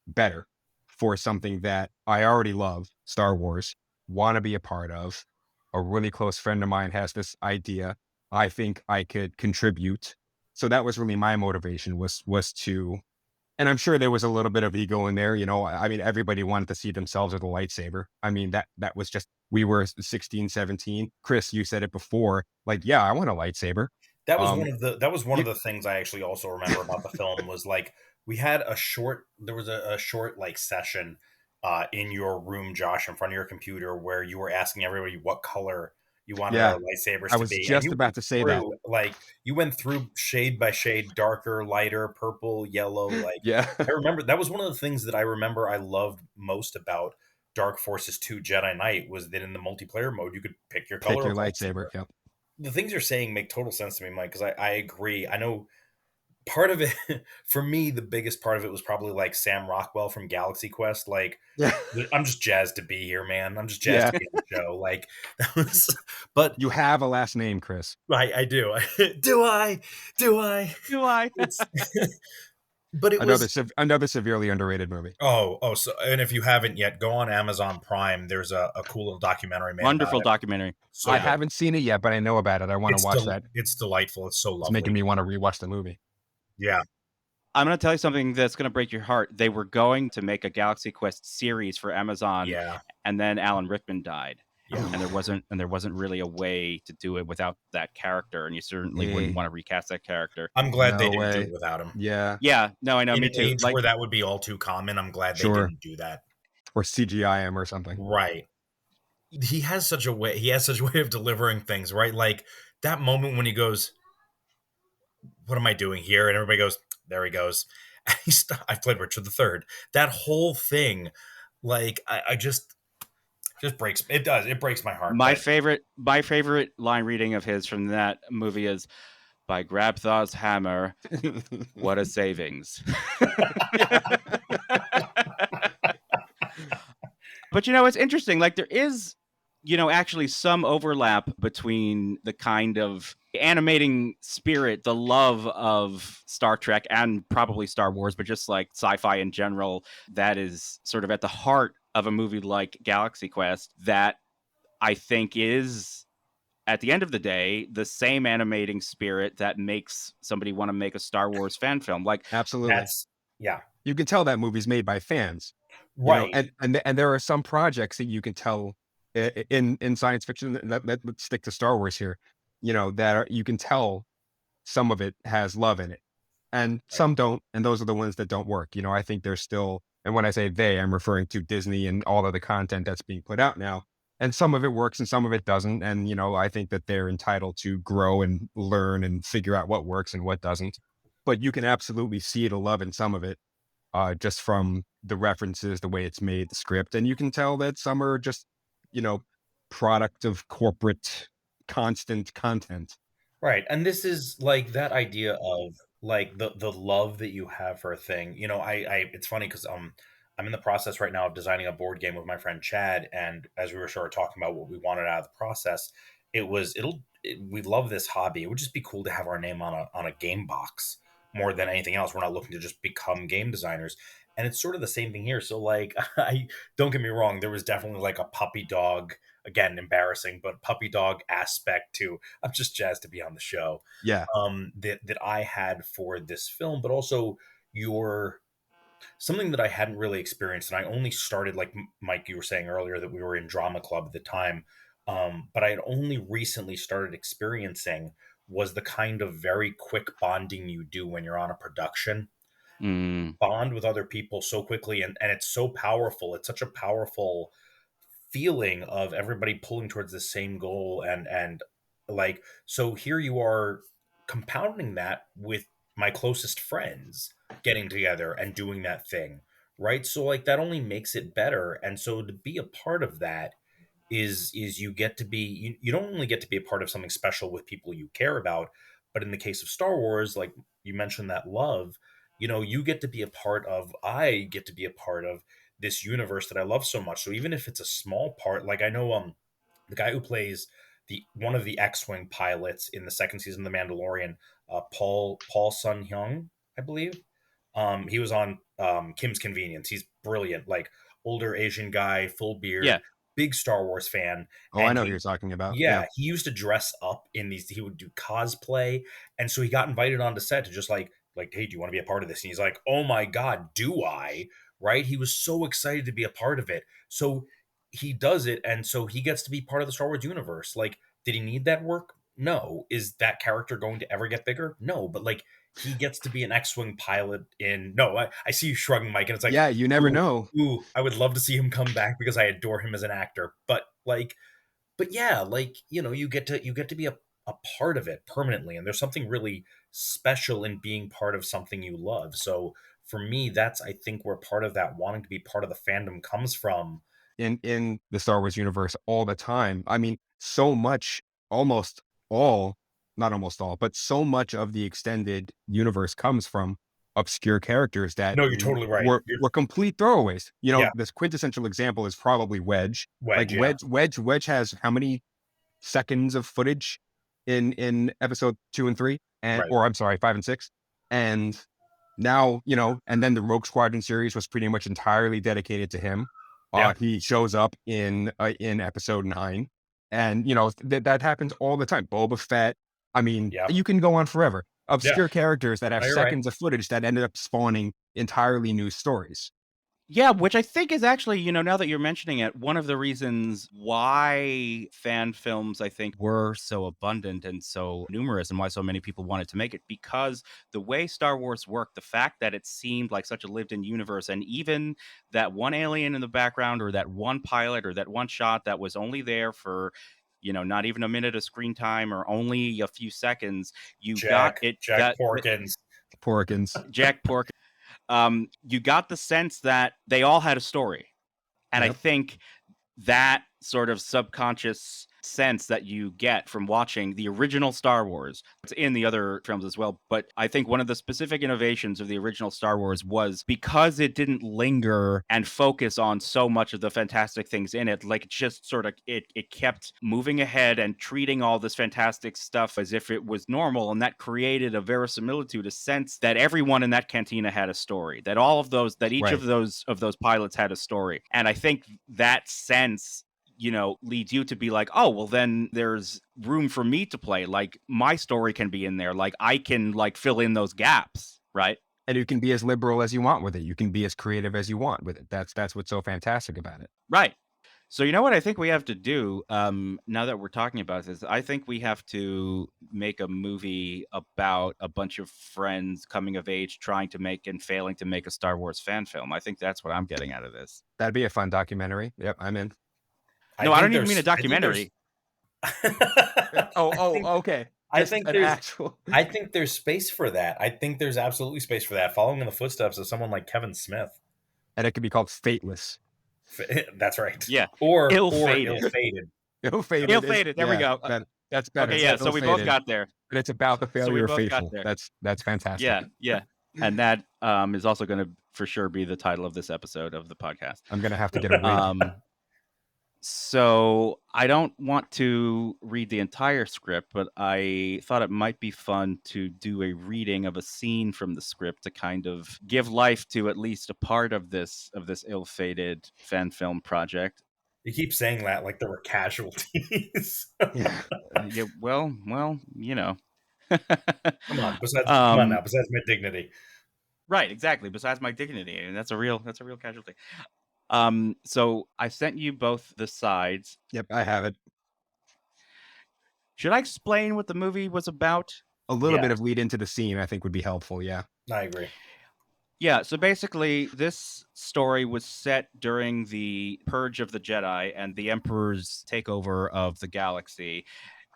better for something that I already love, Star Wars, want to be a part of. A really close friend of mine has this idea. I think I could contribute. So that was really my motivation was to, and I'm sure there was a little bit of ego in there. I mean, everybody wanted to see themselves with a lightsaber. I mean, that was just, we were 16, 17. Chris, you said it before. Like, yeah, I want a lightsaber. Um, That was one you, of the things I actually also remember about the film was like we had a short there was a short like session in your room, Josh, in front of your computer where you were asking everybody what color you wanted Yeah. our lightsabers I to was be. And just you about went to say that. through, like, you went through shade by shade, darker, lighter, purple, yellow. Like, Yeah. I remember that was one of the things that I remember I loved most about Dark Forces 2 Jedi Knight was that in the multiplayer mode, you could pick your Pick color your of lightsaber. lightsaber. Yep. The things you're saying make total sense to me, Mike, because I agree. I know part of it, for me, the biggest part of it was probably like Sam Rockwell from Galaxy Quest. Like, Yeah. I'm just jazzed to be here, man. I'm just jazzed Yeah. to be on the show. Like, that was, but You have a last name, Chris. I do. Do I? Do I? Do I? It's, but it was, Another severely underrated movie. so, and if you haven't yet, go on Amazon Prime. There's a cool little documentary made about Wonderful it. documentary. So I good. haven't seen it yet, but I know about it. I want to watch that. It's delightful. It's so It's making lovely. me want to rewatch the movie. Yeah. I'm going to tell you something that's going to break your heart. They were going to make a Galaxy Quest series for Amazon, Yeah. and then Alan Rickman died. Yeah. And there wasn't really a way to do it without that character, and you certainly wouldn't want to recast that character. I'm glad they No didn't do way. it without him. Yeah. Yeah, no, I know, In me an too. age Like, where that would be all too common, I'm glad they Sure. didn't do that. Or CGI him or something. Right. He has such a way of delivering things, right? Like that moment when he goes, "What am I doing here?" And everybody goes, "There he goes." And I've played Richard III. That whole thing, like I just breaks it breaks my heart. my But favorite line reading of his from that movie is, "By Grabthaw's hammer, what a savings." But it's interesting. Like, there is, actually some overlap between the kind of animating spirit, the love of Star Trek and probably Star Wars, but just like sci-fi in general, that is sort of at the heart of a movie like Galaxy Quest, that I think is, at the end of the day, the same animating spirit that makes somebody want to make a Star Wars fan film. Like, Absolutely. that's yeah, You can tell that movie's made by fans. right. And there are some projects that you can tell in science fiction, let's stick to Star Wars here, you can tell some of it has love in it and some don't, and those are the ones that don't work. I think there's still, and when I say they, I'm referring to Disney and all of the content that's being put out now, and some of it works and some of it doesn't. And I think that they're entitled to grow and learn and figure out what works and what doesn't, but you can absolutely see the love in some of it, just from the references, the way it's made, the script. And you can tell that some are just, product of corporate constant content. Right. And this is like that idea of like the love that you have for a thing. I it's funny because I'm in the process right now of designing a board game with my friend Chad, and as we were sort of talking about what we wanted out of the process, we love this hobby. It would just be cool to have our name on a game box more than anything else. We're not looking to just become game designers. And it's sort of the same thing here. So like I don't get me wrong, there was definitely like a puppy dog, again, embarrassing, but puppy dog aspect to I'm just jazzed to be on the show. Yeah. That I had for this film, but also your something that I hadn't really experienced, and I only started like Mike, you were saying earlier that we were in drama club at the time, but I had only recently started experiencing was the kind of very quick bonding you do when you're on a production. Bond with other people so quickly, and it's so powerful. It's such a powerful feeling of everybody pulling towards the same goal, and like so here you are compounding that with my closest friends getting together and doing that thing, right? So like that only makes it better. And so to be a part of that is you get to be you don't only get to be a part of something special with people you care about, but in the case of Star Wars, like you mentioned that love, you get to be a part of I get to be a part of this universe that I love so much. So even if it's a small part, like I know the guy who plays the one of the X-wing pilots in the second season of The Mandalorian, Paul Sun Hyung, I believe. He was on Kim's Convenience. He's brilliant, like older Asian guy, full beard, yeah. big Star Wars fan. Oh, I know who you're talking about. Yeah, he used to dress up in these. He would do cosplay, and so he got invited onto set to just like, hey, do you want to be a part of this? And he's like, oh my god, do I? Right? He was so excited to be a part of it. So he does it, and so he gets to be part of the Star Wars universe. Like, did he need that work? No. Is that character going to ever get bigger? No. But like, he gets to be an X-wing pilot in. No, I see you shrugging, Mike, and it's like, Yeah, you never ooh, know. ooh, I would love to see him come back because I adore him as an actor. But like but yeah, like, you get to be a part of it permanently, and there's something really special in being part of something you love. So for me, that's, I think, where part of that wanting to be part of the fandom comes from. In the Star Wars universe all the time. I mean, so much, almost all, not almost all, but so much of the extended universe comes from obscure characters that No, you're totally right. were complete throwaways. Yeah, This quintessential example is probably Wedge. Like Wedge, yeah, Wedge has how many seconds of footage in episode 2 and 3, and right. or I'm sorry, 5 and 6, and now and then the Rogue Squadron series was pretty much entirely dedicated to him. Yeah, He shows up in episode 9, and that happens all the time. Boba Fett. I mean, yeah, you can go on forever. yeah. Obscure characters that have No, you're right. seconds of footage that ended up spawning entirely new stories. Yeah, which I think is actually, now that you're mentioning it, one of the reasons why fan films, I think, were so abundant and so numerous and why so many people wanted to make it, because the way Star Wars worked, the fact that it seemed like such a lived-in universe, and even that one alien in the background or that one pilot or that one shot that was only there for, not even a minute of screen time or only a few seconds, you got it, Jack Porkins. Porkins. Jack Pork. You got the sense that they all had a story. And I Yep. think that sort of subconscious sense that you get from watching the original Star Wars, it's in the other films as well, but I think one of the specific innovations of the original Star Wars was because it didn't linger and focus on so much of the fantastic things in it, like just sort of it kept moving ahead and treating all this fantastic stuff as if it was normal, and that created a verisimilitude, a sense that everyone in that cantina had a story, that all of those, that each Right. of those pilots had a story. And I think that sense leads you to be like, oh, well, then there's room for me to play. Like, my story can be in there. Like, I can like fill in those gaps, right? And you can be as liberal as you want with it. You can be as creative as you want with it. That's what's so fantastic about it. Right. So you know what I think we have to do, now that we're talking about this, I think we have to make a movie about a bunch of friends coming of age, trying to make and failing to make a Star Wars fan film. I think that's what I'm getting out of this. That'd be a fun documentary. Yep, I'm in. No, I don't even mean a documentary. Okay. I Just think an there's actual. I think there's space for that. I think there's absolutely space for that, following in the footsteps of someone like Kevin Smith. And it could be called Fateless. That's right. Yeah. Or Ill-fated. ill-fated. Ill-fated. Ill-fated. There we go. That's better. Okay, yeah. So we both Ill-fated, got there. but it's about the we failure of both got Fateful. there. That's fantastic. Yeah. And that is also going to for sure be the title of this episode of the podcast. I'm gonna have to get a read. So I don't want to read the entire script, but I thought it might be fun to do a reading of a scene from the script to kind of give life to at least a part of this ill-fated fan film project. You keep saying that like there were casualties. Yeah. Yeah, well, Come on, besides my dignity. Right, exactly. Besides my dignity, and that's a real casualty. So I sent you both the sides. Yep, I have it. Should I explain what the movie was about? A little Yeah. bit of lead into the scene, I think, would be helpful. Yeah. I agree. Yeah, so basically, this story was set during the Purge of the Jedi and the Emperor's takeover of the galaxy.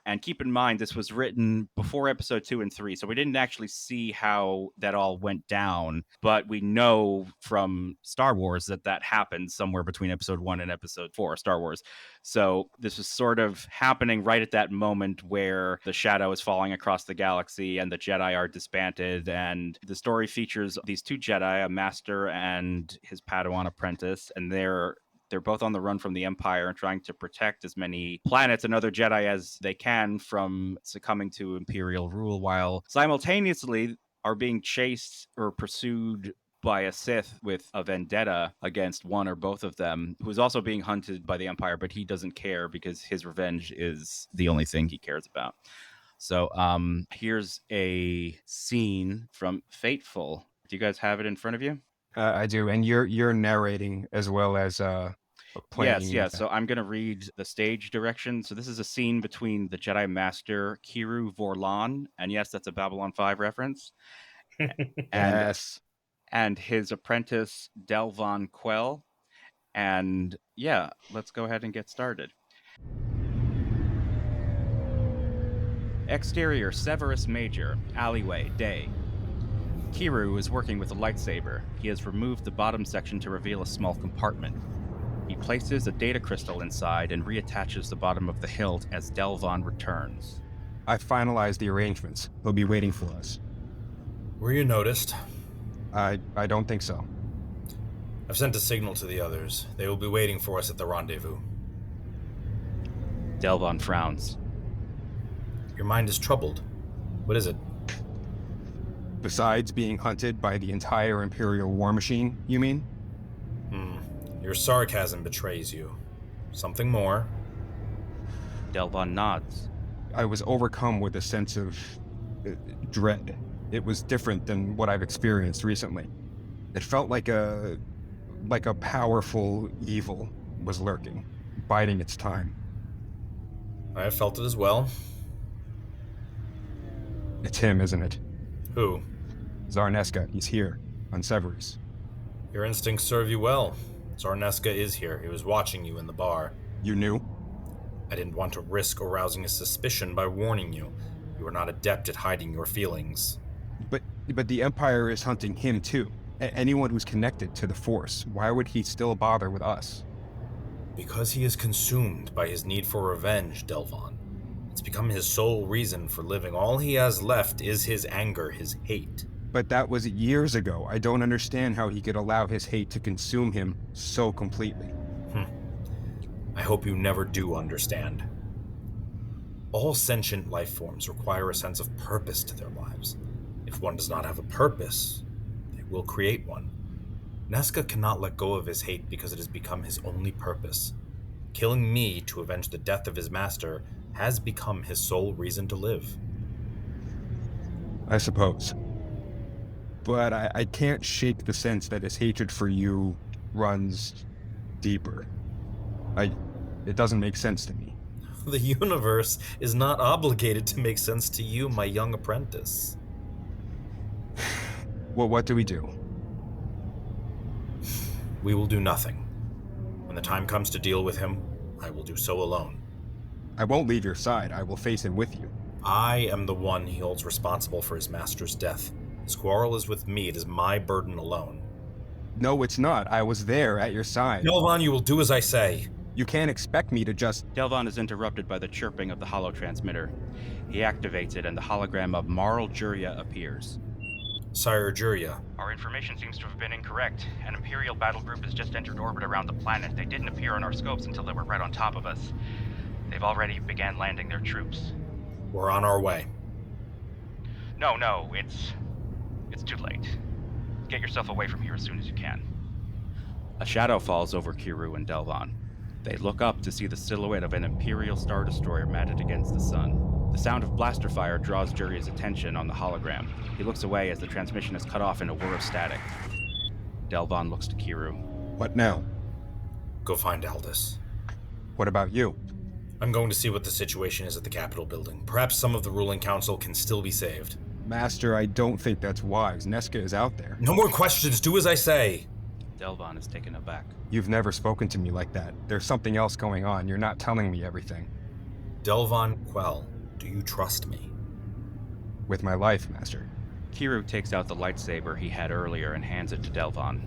And keep in mind, this was written before episode 2 and 3, so we didn't actually see how that all went down. But we know from Star Wars that happened somewhere between episode 1 and episode 4, Star Wars. So this was sort of happening right at that moment where the shadow is falling across the galaxy and the Jedi are disbanded. And the story features these two Jedi, a master and his Padawan apprentice, and they're both on the run from the Empire and trying to protect as many planets and other Jedi as they can from succumbing to Imperial rule, while simultaneously are being chased or pursued by a Sith with a vendetta against one or both of them, who's also being hunted by the Empire, but he doesn't care because his revenge is the only thing he cares about. So here's a scene from Fateful. Do you guys have it in front of you? I do, and you're narrating as well as playing. Yes. So I'm going to read the stage direction. So this is a scene between the Jedi Master Kiru Vorlon, and yes, that's a Babylon 5 reference, Yes. and his apprentice Delvon Quell. And yeah, let's go ahead and get started. Exterior Severus Major, alleyway, day. Kiru is working with a lightsaber. He has removed the bottom section to reveal a small compartment. He places a data crystal inside and reattaches the bottom of the hilt as Delvon returns. I finalized the arrangements. They'll be waiting for us. Were you noticed? I don't think so. I've sent a signal to the others. They will be waiting for us at the rendezvous. Delvon frowns. Your mind is troubled. What is it? Besides being hunted by the entire Imperial war machine, you mean? Your sarcasm betrays you. Something more? Delvon nods. I was overcome with a sense of dread. It was different than what I've experienced recently. It felt like a powerful evil was lurking, biding its time. I have felt it as well. It's him, isn't it? Who? Zarneska, he's here, on Severus. Your instincts serve you well. Zarneska is here. He was watching you in the bar. You knew? I didn't want to risk arousing a suspicion by warning you. You are not adept at hiding your feelings. But the Empire is hunting him too. Anyone who's connected to the Force. Why would he still bother with us? Because he is consumed by his need for revenge, Delvon. It's become his sole reason for living. All he has left is his anger, his hate. But that was years ago. I don't understand how he could allow his hate to consume him so completely. I hope you never do understand. All sentient life forms require a sense of purpose to their lives. If one does not have a purpose, they will create one. Neska cannot let go of his hate because it has become his only purpose. Killing me to avenge the death of his master has become his sole reason to live. I suppose. But I can't shake the sense that his hatred for you runs deeper. It doesn't make sense to me. The universe is not obligated to make sense to you, my young apprentice. Well, what do we do? We will do nothing. When the time comes to deal with him, I will do so alone. I won't leave your side. I will face him with you. I am the one he holds responsible for his master's death. His quarrel is with me. It is my burden alone. No, it's not. I was there at your side. Delvon, you will do as I say. You can't expect me to just... Delvon is interrupted by the chirping of the holotransmitter. He activates it and the hologram of Marl Juria appears. Sire Juria. Our information seems to have been incorrect. An Imperial battle group has just entered orbit around the planet. They didn't appear on our scopes until they were right on top of us. They've already began landing their troops. We're on our way. No, it's too late. Get yourself away from here as soon as you can. A shadow falls over Kiru and Delvon. They look up to see the silhouette of an Imperial Star Destroyer matted against the sun. The sound of blaster fire draws Juria's attention on the hologram. He looks away as the transmission is cut off in a whir of static. Delvon looks to Kiru. What now? Go find Aldous. What about you? I'm going to see what the situation is at the Capitol building. Perhaps some of the ruling council can still be saved. Master, I don't think that's wise. Neska is out there. No more questions. Do as I say. Delvon is taken aback. You've never spoken to me like that. There's something else going on. You're not telling me everything. Delvon Quell, do you trust me? With my life, Master. Kiru takes out the lightsaber he had earlier and hands it to Delvon.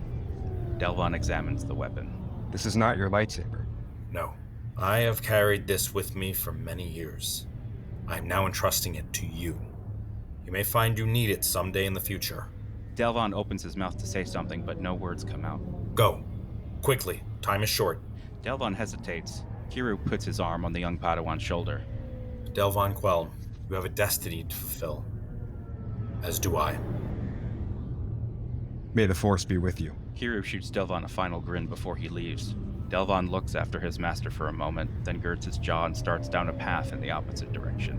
Delvon examines the weapon. This is not your lightsaber. No. I have carried this with me for many years. I am now entrusting it to you. You may find you need it someday in the future. Delvon opens his mouth to say something, but no words come out. Go. Quickly. Time is short. Delvon hesitates. Kiru puts his arm on the young Padawan's shoulder. Delvon Quell, you have a destiny to fulfill. As do I. May the Force be with you. Kiru shoots Delvon a final grin before he leaves. Delvon looks after his master for a moment, then girds his jaw and starts down a path in the opposite direction.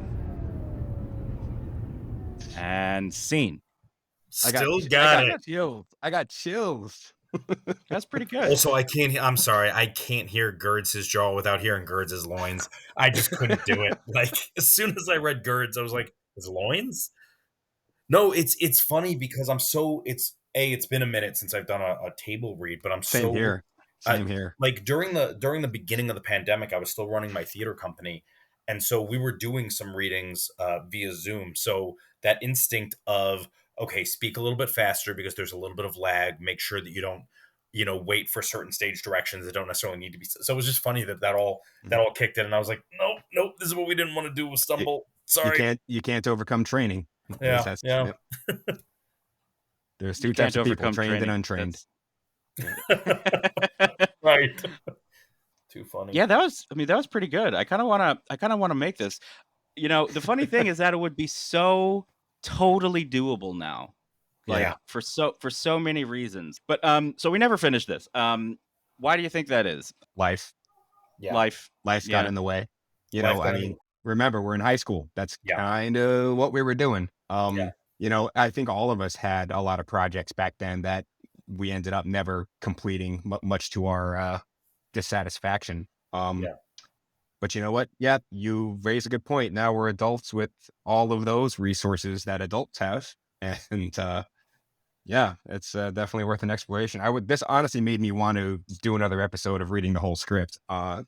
And scene. I got chills. I got chills. That's pretty good. Also, I'm sorry, I can't hear girds his jaw without hearing girds his loins. I just couldn't do it. Like, as soon as I read girds, I was like, his loins? No, it's funny because it's been a minute since I've done a table read, but Same here. Like during the beginning of the pandemic, I was still running my theater company, And so we were doing some readings via Zoom. So that instinct of, okay, speak a little bit faster because there's a little bit of lag. Make sure that you don't, wait for certain stage directions that don't necessarily need to be. So it was just funny that all kicked in, and I was like, nope, nope, this is what we didn't want to do, was You, stumble. you Sorry. can't overcome training. Yeah, yeah. Yep. There's You two types can't of people, overcome trained and training. untrained. Right. Too funny. Yeah, that was pretty good. I kind of want to make this. The funny thing is that it would be so totally doable now. Like Yeah. for so many reasons. But so we never finished this. Why do you think that is? Life, Yeah. life's got Yeah. in the way. Life I got mean, remember we're in high school. That's Yeah. kind of what we were doing. Yeah. I think all of us had a lot of projects back then that we ended up never completing, much to our dissatisfaction. Yeah. But you know what? Yeah, you raise a good point. Now we're adults with all of those resources that adults have, and yeah, it's definitely worth an exploration. This honestly made me want to do another episode of reading the whole script. And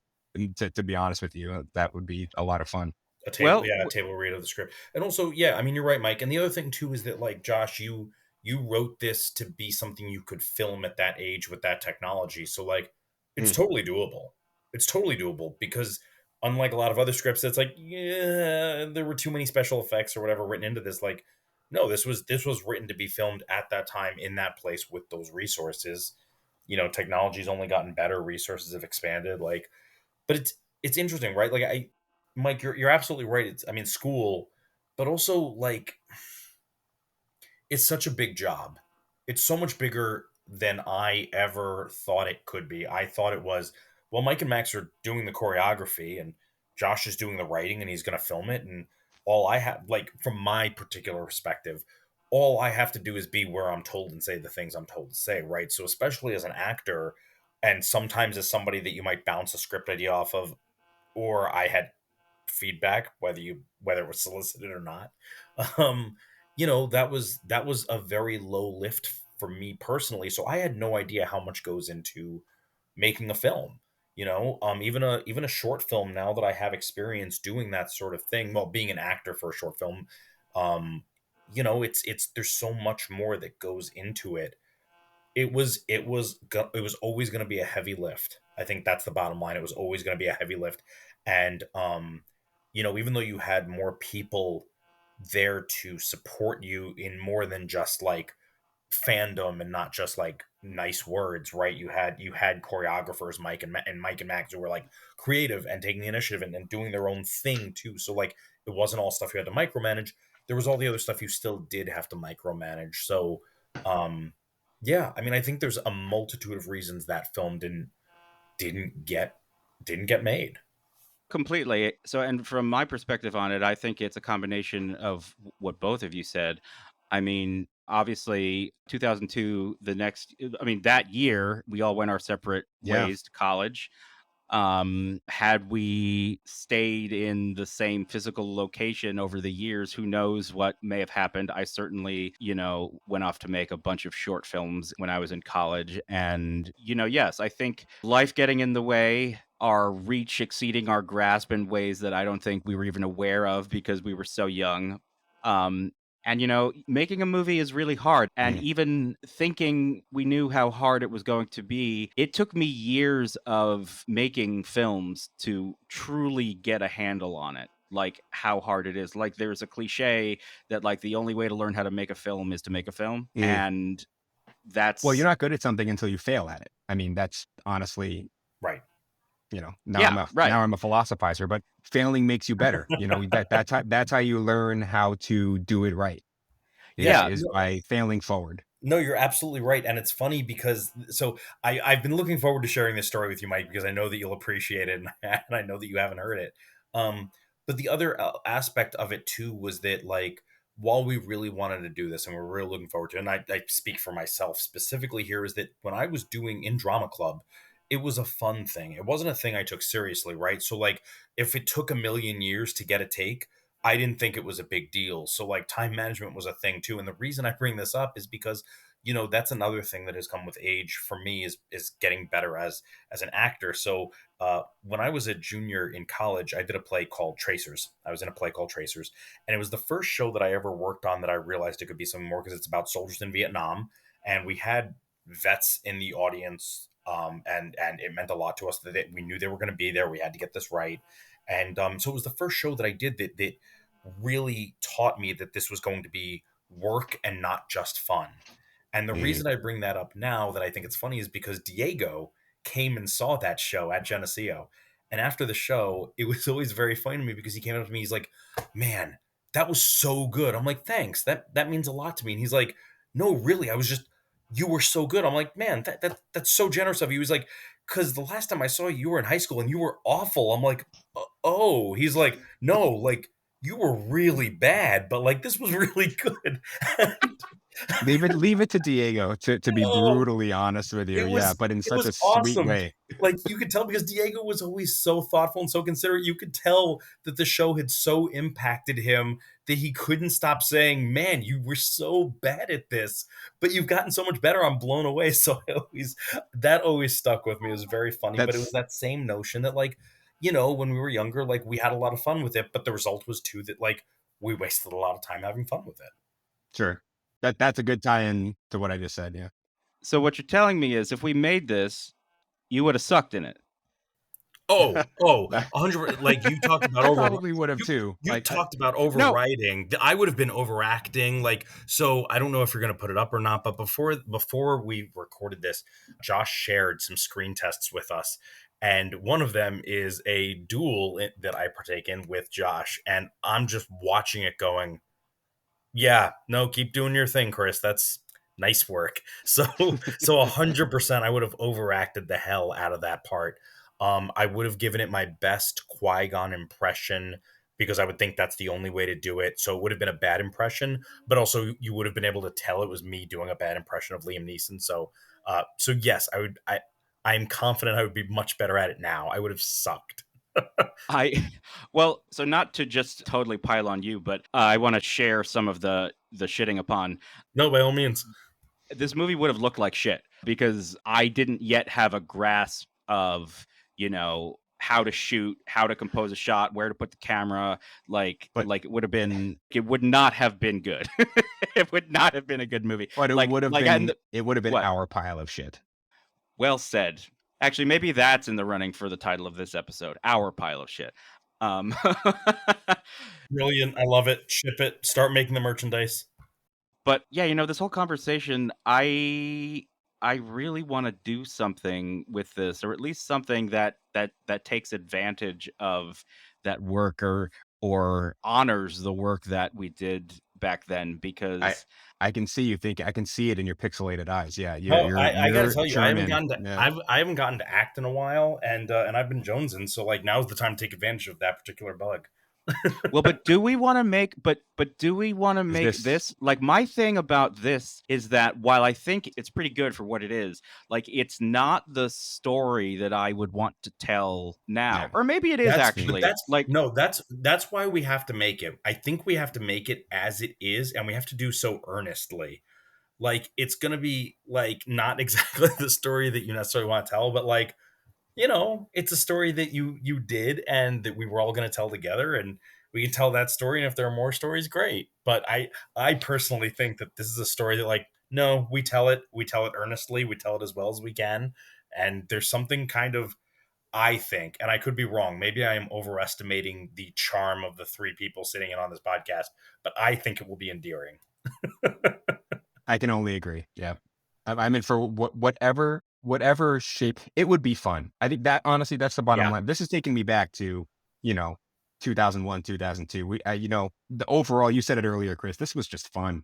to be honest with you, that would be a lot of fun. Well, A table read of the script. And also, yeah, I mean, you're right, Mike. And the other thing too is that, like, Josh, you wrote this to be something you could film at that age with that technology. So, like, it's Mm. totally doable. It's totally doable because, unlike a lot of other scripts, it's like, yeah, there were too many special effects or whatever written into this. Like, no, this was written to be filmed at that time in that place with those resources. Technology's only gotten better, resources have expanded. Like, but it's interesting, right? Like, Mike, you're absolutely right. I mean, school, but also, like, it's such a big job. It's so much bigger than I ever thought it could be. I thought it was, well, Mike and Max are doing the choreography and Josh is doing the writing and he's going to film it. And all I have, like, from my particular perspective, all I have to do is be where I'm told and say the things I'm told to say, right? So, especially as an actor, and sometimes as somebody that you might bounce a script idea off of, or I had feedback, whether it was solicited or not. um that was a very low lift for me personally, so I had no idea how much goes into making a film. Even a short film, now that I have experience doing that sort of thing, well, being an actor for a short film, um it's there's so much more that goes into it. It was always going to be a heavy lift. I think that's the bottom line. It was always going to be a heavy lift. And even though you had more people there to support you in more than just like fandom and not just like nice words, right? You had choreographers, Mike and Max, who were like creative and taking the initiative and doing their own thing too. So, like, it wasn't all stuff you had to micromanage. There was all the other stuff you still did have to micromanage. So, um yeah, I mean, I think there's a multitude of reasons that film didn't get didn't get made. completely. So, and from my perspective on it, I think it's a combination of what both of you said. I mean, obviously, 2002, that year, we all went our separate Yeah. ways to college. Had we stayed in the same physical location over the years, who knows what may have happened. I certainly, went off to make a bunch of short films when I was in college. And, yes, I think life getting in the way, our reach exceeding our grasp in ways that I don't think we were even aware of because we were so young. Um, and, making a movie is really hard. And Mm. even thinking we knew how hard it was going to be, it took me years of making films to truly get a handle on it, like how hard it is. Like, there's a cliche that, like, the only way to learn how to make a film is to make a film. Mm. And that's. Well, you're not good at something until you fail at it. I mean, that's honestly, Right. Yeah, right. now I'm a philosophizer, but failing makes you better. That's how you learn how to do it right. Yeah. Is by failing forward. No, you're absolutely right. And it's funny because I've been looking forward to sharing this story with you, Mike, because I know that you'll appreciate it and I know that you haven't heard it. But the other aspect of it too was that, like, while we really wanted to do this and we're really looking forward to it, and I speak for myself specifically here, is that when I was doing in drama club, it was a fun thing. It wasn't a thing I took seriously, right? So, like, if it took a million years to get a take, I didn't think it was a big deal. So, like, time management was a thing too. And the reason I bring this up is because, that's another thing that has come with age for me is getting better as an actor. So when I was a junior in college, I did a play called Tracers. I was in a play called Tracers, and it was the first show that I ever worked on that I realized it could be something more, because it's about soldiers in Vietnam, and we had vets in the audience, and it meant a lot to us that we knew they were going to be there. We had to get this right, and so it was the first show that I did that really taught me that this was going to be work and not just fun. And the Mm. reason I bring that up now, that I think it's funny, is because Diego came and saw that show at Geneseo. And after the show, it was always very funny to me, because he came up to me, he's like, "Man, that was so good." I'm like, "Thanks. That means a lot to me." And he's like, "No, really, you were so good." I'm like, "Man, that's so generous of you." He was like, "Cause the last time I saw you, you were in high school and you were awful." I'm like, "Oh." He's like, "No, like, you were really bad, but like, this was really good." Leave it to Diego to be Oh, brutally honest with you. Yeah, but in it such was a sweet awesome. way. Like, you could tell, because Diego was always so thoughtful and so considerate. You could tell that the show had so impacted him that he couldn't stop saying, "Man, you were so bad at this, but you've gotten so much better. I'm blown away." So that always stuck with me. It was very funny, but it was That's that same notion that, like, when we were younger, like, we had a lot of fun with it, but the result was too that, like, we wasted a lot of time having fun with it. sure. That's a good tie-in to what I just said. Yeah. So what you're telling me is, if we made this, you would have sucked in it. Oh, oh, That- 100. Like, you talked about I over. probably would have You too. you Like, talked about No, overwriting. I would have been overacting. Like, so I don't know if you're going to put it up or not, but before we recorded this, Josh shared some screen tests with us, and one of them is a duel that I partake in with Josh, and I'm just watching it going, "Yeah, no, keep doing your thing, Chris. That's nice work." So 100%, I would have overacted the hell out of that part. I would have given it my best Qui-Gon impression, because I would think that's the only way to do it. So it would have been a bad impression, but also you would have been able to tell it was me doing a bad impression of Liam Neeson. So yes, I'm confident I would be much better at it now. I would have sucked. I well, so not to just totally pile on you, but I want to share some of the shitting upon. No, by all means. This movie would have looked like shit, because I didn't yet have a grasp of, how to shoot, how to compose a shot, where to put the camera. but It would not have been good. It would not have been a good movie. but it would have been What? our pile of shit. Well said. Actually, maybe that's in the running for the title of this episode, Our Pile of Shit. Um, Brilliant. I love it. Ship it. Start making the merchandise. but yeah, this whole conversation, I really want to do something with this, or at least something that takes advantage of that work, or honors the work that we did back then, I because I can see you think I can see it in your pixelated eyes. Yeah, Oh, I gotta you're tell you, churning. Yeah. I haven't gotten to act in a while, and I've been jonesing. So, like, now's the time to take advantage of that particular bug. well, but do we want to make Is this this, like, my thing about this is that while I think it's pretty good for what it is, like, it's not the story that I would want to tell now. Yeah. Or maybe it is But actually. that's Like, no, that's why we have to make it. I think we have to make it as it is, and we have to do so earnestly. Like, it's gonna be, like, not exactly the story that you necessarily want to tell, but, like, it's a story that you did and that we were all going to tell together, and we can tell that story. And if there are more stories, great. But I personally think that this is a story that, like, no, we tell it earnestly, we tell it as well as we can. And there's something kind of, I think, and I could be wrong, maybe I am overestimating the charm of the three people sitting in on this podcast, but I think it will be endearing. I can only agree. Yeah. I mean, for whatever shape, it would be fun. I think that honestly, that's the bottom Yeah. line. This is taking me back to, you know, 2001, 2002. The overall, you said it earlier, Chris, this was just fun.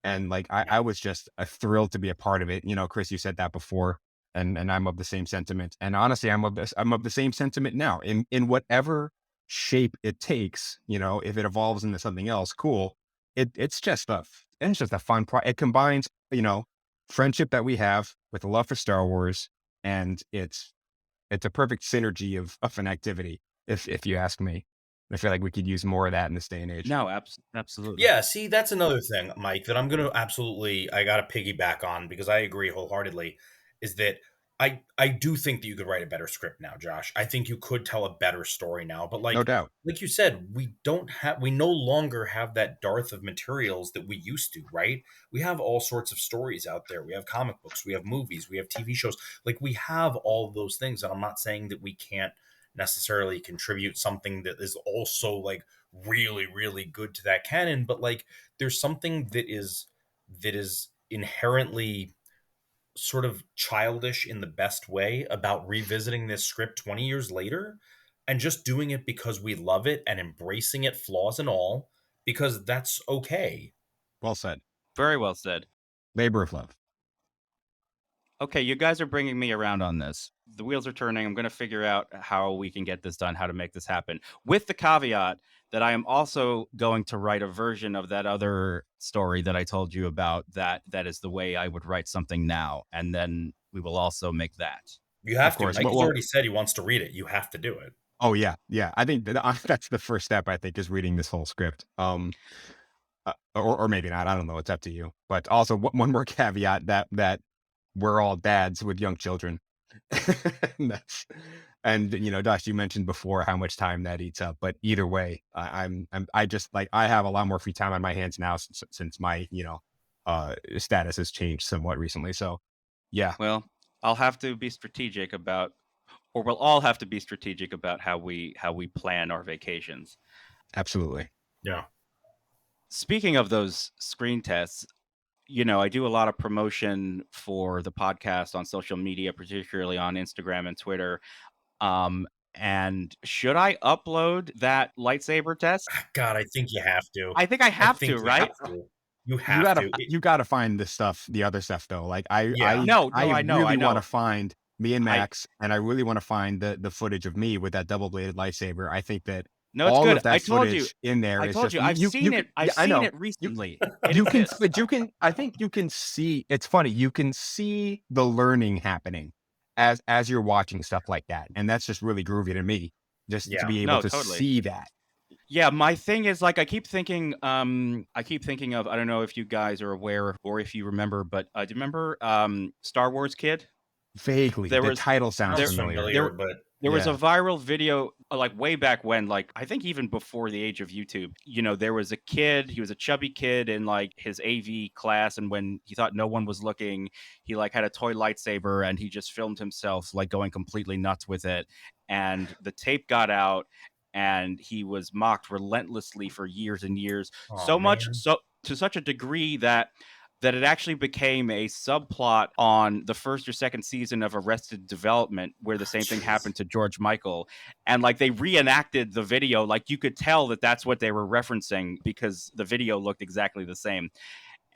And like, I was just thrilled to be a part of it. Chris, you said that before, and I'm of the same sentiment. And honestly, I'm of the same sentiment now, in whatever shape it takes. If it evolves into something else, cool. It's just a fun it combines, friendship that we have with a love for Star Wars, and it's a perfect synergy of an activity, if you ask me. I feel like we could use more of that in this day and age. No, absolutely. Yeah, see, that's another thing, Mike, that I'm gonna absolutely I gotta piggyback on because I agree wholeheartedly, is that I do think that you could write a better script now, Josh. I think you could tell a better story now, but No doubt. like you said, we no longer have that dearth of materials that we used to, right? We have all sorts of stories out there. We have comic books, we have movies, we have TV shows. Like we have all of those things, and I'm not saying that we can't necessarily contribute something that is also like really really good to that canon, but like there's something that is inherently sort of childish in the best way about revisiting this script 20 years later and just doing it because we love it and embracing it, flaws and all, because that's okay. Well said. Very well said. Labor of love. Okay, you guys are bringing me around on this. The wheels are turning. I'm going to figure out how we can get this done, how to make this happen. With the caveat that I am also going to write a version of that other story that I told you about, that is the way I would write something now. And then we will also make that. You have Of to. course. Mike's Well, already said he wants to read it. You have to do it. oh yeah, yeah. I think that's the first step. I think is reading this whole script. Or maybe not. I don't know. It's up to you. But also one more caveat that we're all dads with young children. And and Josh, you mentioned before how much time that eats up. But either way, I just like I have a lot more free time on my hands now since my status has changed somewhat recently. So yeah, Well, I'll have to be strategic about, or we'll all have to be strategic about how we plan our vacations. absolutely. Yeah. Speaking of those screen tests, I do a lot of promotion for the podcast on social media, particularly on Instagram and Twitter. And should I upload that lightsaber test? God, I think you have to. I think I I have think to, you have right? to. You You have gotta to. you gotta find the other stuff though. Like Yeah. No, I I know, really want to find me and I Max, and I really want to find the footage of me with that double bladed lightsaber. I think that No, it's all good. of that footage in there I is told just you, I've you seen can it. yeah, I've I seen know it recently. It you can exists. but you can I think you can see it's funny you can see the learning happening as you're watching stuff like that, and that's just really groovy to me just to Yeah. be able No, to totally. see that. Yeah, my thing is like I keep thinking of, I don't know if you guys are aware or if you remember, but do you remember Star Wars Kid? Vaguely, There the was title sounds there Sounds familiar. familiar, there but there was a Yeah. viral video like way back when, like I think even before the age of YouTube. There was a kid, he was a chubby kid in like his AV class, and when he thought no one was looking, he like had a toy lightsaber and he just filmed himself like going completely nuts with it. And the tape got out and he was mocked relentlessly for years and years. oh So much man. so to such a degree that it actually became a subplot on the first or second season of Arrested Development, where the same thing Jeez. happened to George Michael. And like they reenacted the video, like you could tell that that's what they were referencing because the video looked exactly the same.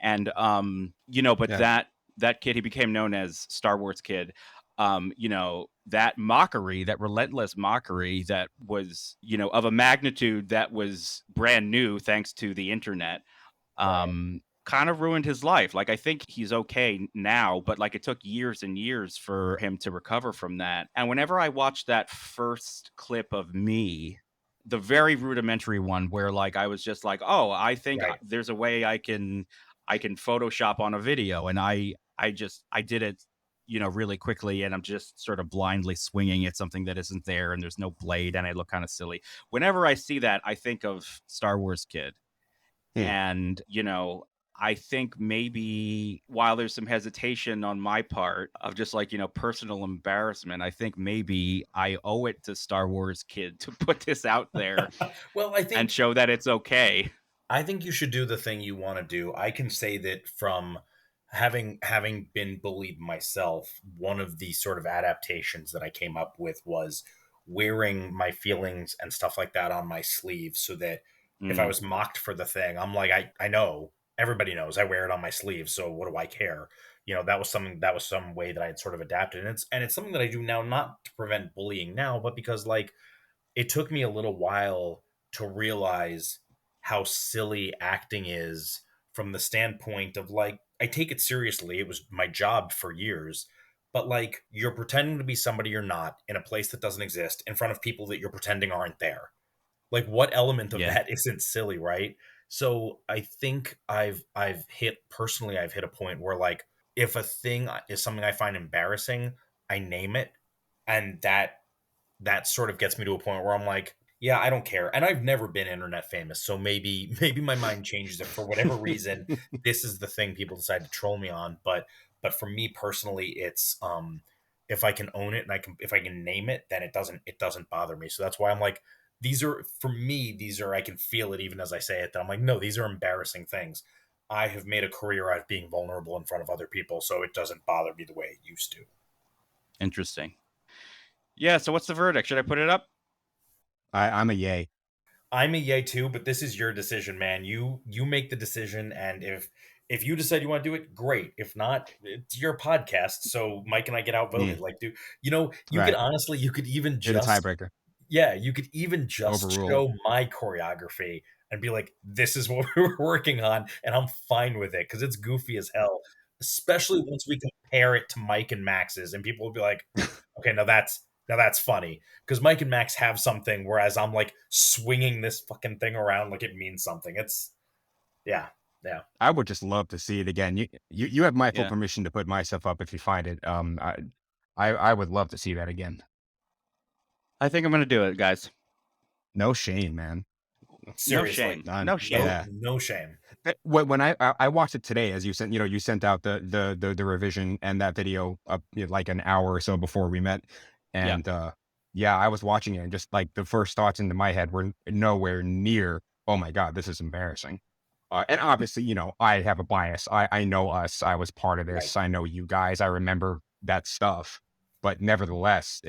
And but Yeah. that kid, he became known as Star Wars Kid. That mockery, that relentless mockery that was, of a magnitude that was brand new thanks to the internet, Right. kind of ruined his life. Like I think he's okay now, but like it took years and years for him to recover from that. And whenever I watched that first clip of me, the very rudimentary one where like I was just like, "Oh, I think Right. there's a way I can Photoshop on a video," and I did it really quickly, and I'm just sort of blindly swinging at something that isn't there, and there's no blade, and I look kind of silly. Whenever I see that, I think of Star Wars Kid. Hmm. And, I think maybe while there's some hesitation on my part of just like, personal embarrassment, I think maybe I owe it to Star Wars Kid to put this out there Well, I and think show that it's okay. you should do the thing you want to do. I can say that from having been bullied myself, one of the sort of adaptations that I came up with was wearing my feelings and stuff like that on my sleeve so that if I Mm, was mocked for the thing, I'm like, I know, everybody knows I wear it on my sleeve, so what do I care? That was some way that I had sort of adapted. And it's something that I do now, not to prevent bullying now, but because like it took me a little while to realize how silly acting is from the standpoint of like I take it seriously. It was my job for years. But like you're pretending to be somebody you're not in a place that doesn't exist in front of people that you're pretending aren't there. Like, what element of Yeah. that isn't silly, right? So I think I've hit personally, I've hit a point where, like, if a thing is something I find embarrassing, I name it, and that sort of gets me to a point where I'm like, yeah, I don't care. And I've never been internet famous, so maybe my mind changes if for whatever reason this is the thing people decide to troll me on. But for me personally, it's if I can own it and if I can name it, then it doesn't bother me. So that's why I'm like, these are for me, these are I can feel it even as I say it, that I'm like, no, these are embarrassing things. I have made a career out of being vulnerable in front of other people, so it doesn't bother me the way it used to. Interesting. Yeah, so what's the verdict? Should I put it up? I'm a yay. I'm a yay too, but this is your decision, man. You make the decision, and if you decide you want to do it, great. If not, it's your podcast, so Mike and I get outvoted. Mm, Like, dude, you could right. honestly, you could even You're the just, tiebreaker. yeah, you could even just Overruled. show my choreography and be like, this is what we were working on, and I'm fine with it because it's goofy as hell. Especially once we compare it to Mike and Max's, and people will be like, okay, now that's funny because Mike and Max have something, whereas I'm like swinging this fucking thing around like it means something. It's yeah, yeah. I would just love to see it again. You have my full Yeah. permission to put my stuff up if you find it. I would love to see that again. I think I'm going to do it, guys. No shame, man. No Seriously, shame. None. No shame. Yeah. no shame. When I watched it today, as you sent, you sent out the revision and that video up like an hour or so before we met, Yeah. and yeah, I was watching it and just like the first thoughts into my head were nowhere near, oh my God, this is embarrassing. And obviously, I have a bias. I know us. I was part of Right. this. I know you guys. I remember that stuff. But nevertheless,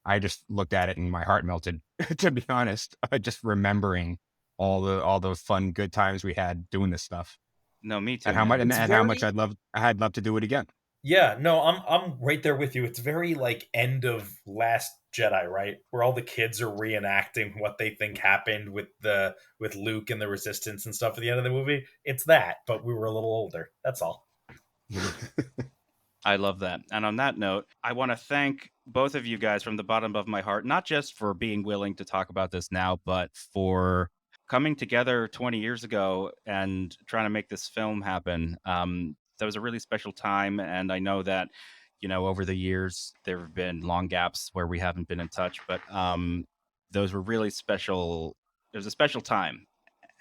I just looked at it and my heart melted. To be honest, just remembering all those fun, good times we had doing this stuff, No, me too, and how much man. and, It's and how much very I'd love to do it again. yeah. No, I'm right there with you. It's very like end of Last Jedi, right? Where all the kids are reenacting what they think happened with Luke and the Resistance and stuff at the end of the movie. It's that, but we were a little older. That's all. I love that. And on that note, I want to thank both of you guys from the bottom of my heart, not just for being willing to talk about this now, but for coming together 20 years ago and trying to make this film happen. That was a really special time. And I know that, over the years, there have been long gaps where we haven't been in touch, but those were really special. It was a special time.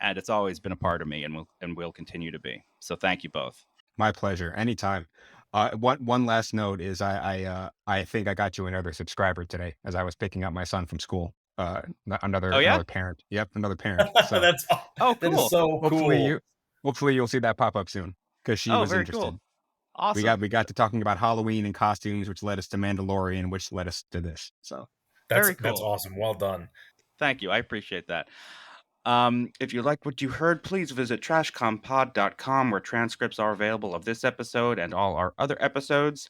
And it's always been a part of me and will continue to be. So thank you both. My pleasure. Anytime. One last note is I think I got you another subscriber today as I was picking up my son from school. Another Oh, yeah? another parent. Yep, another parent. So That's Oh, that is cool. so hopefully cool. hopefully you'll see that pop up soon because she Oh, was very interested. cool. Awesome. We got to talking about Halloween and costumes, which led us to Mandalorian, which led us to this. So Very That's cool. awesome. Well done. Thank you. I appreciate that. If you like what you heard, please visit trashcompod.com where transcripts are available of this episode and all our other episodes.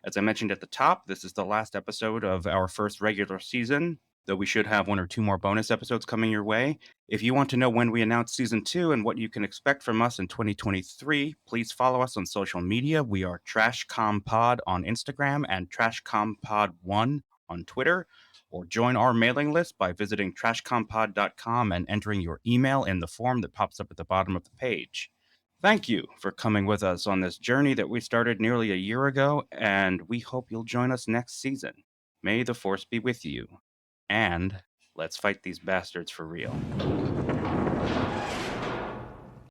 As I mentioned at the top, this is the last episode of our first regular season, though we should have 1 or 2 more bonus episodes coming your way. If you want to know when we announce season 2 and what you can expect from us in 2023, please follow us on social media. We are TrashCompod on Instagram and TrashCompod1 on Twitter, or join our mailing list by visiting trashcompod.com and entering your email in the form that pops up at the bottom of the page. Thank you for coming with us on this journey that we started nearly a year ago, and we hope you'll join us next season. May the Force be with you, and let's fight these bastards for real.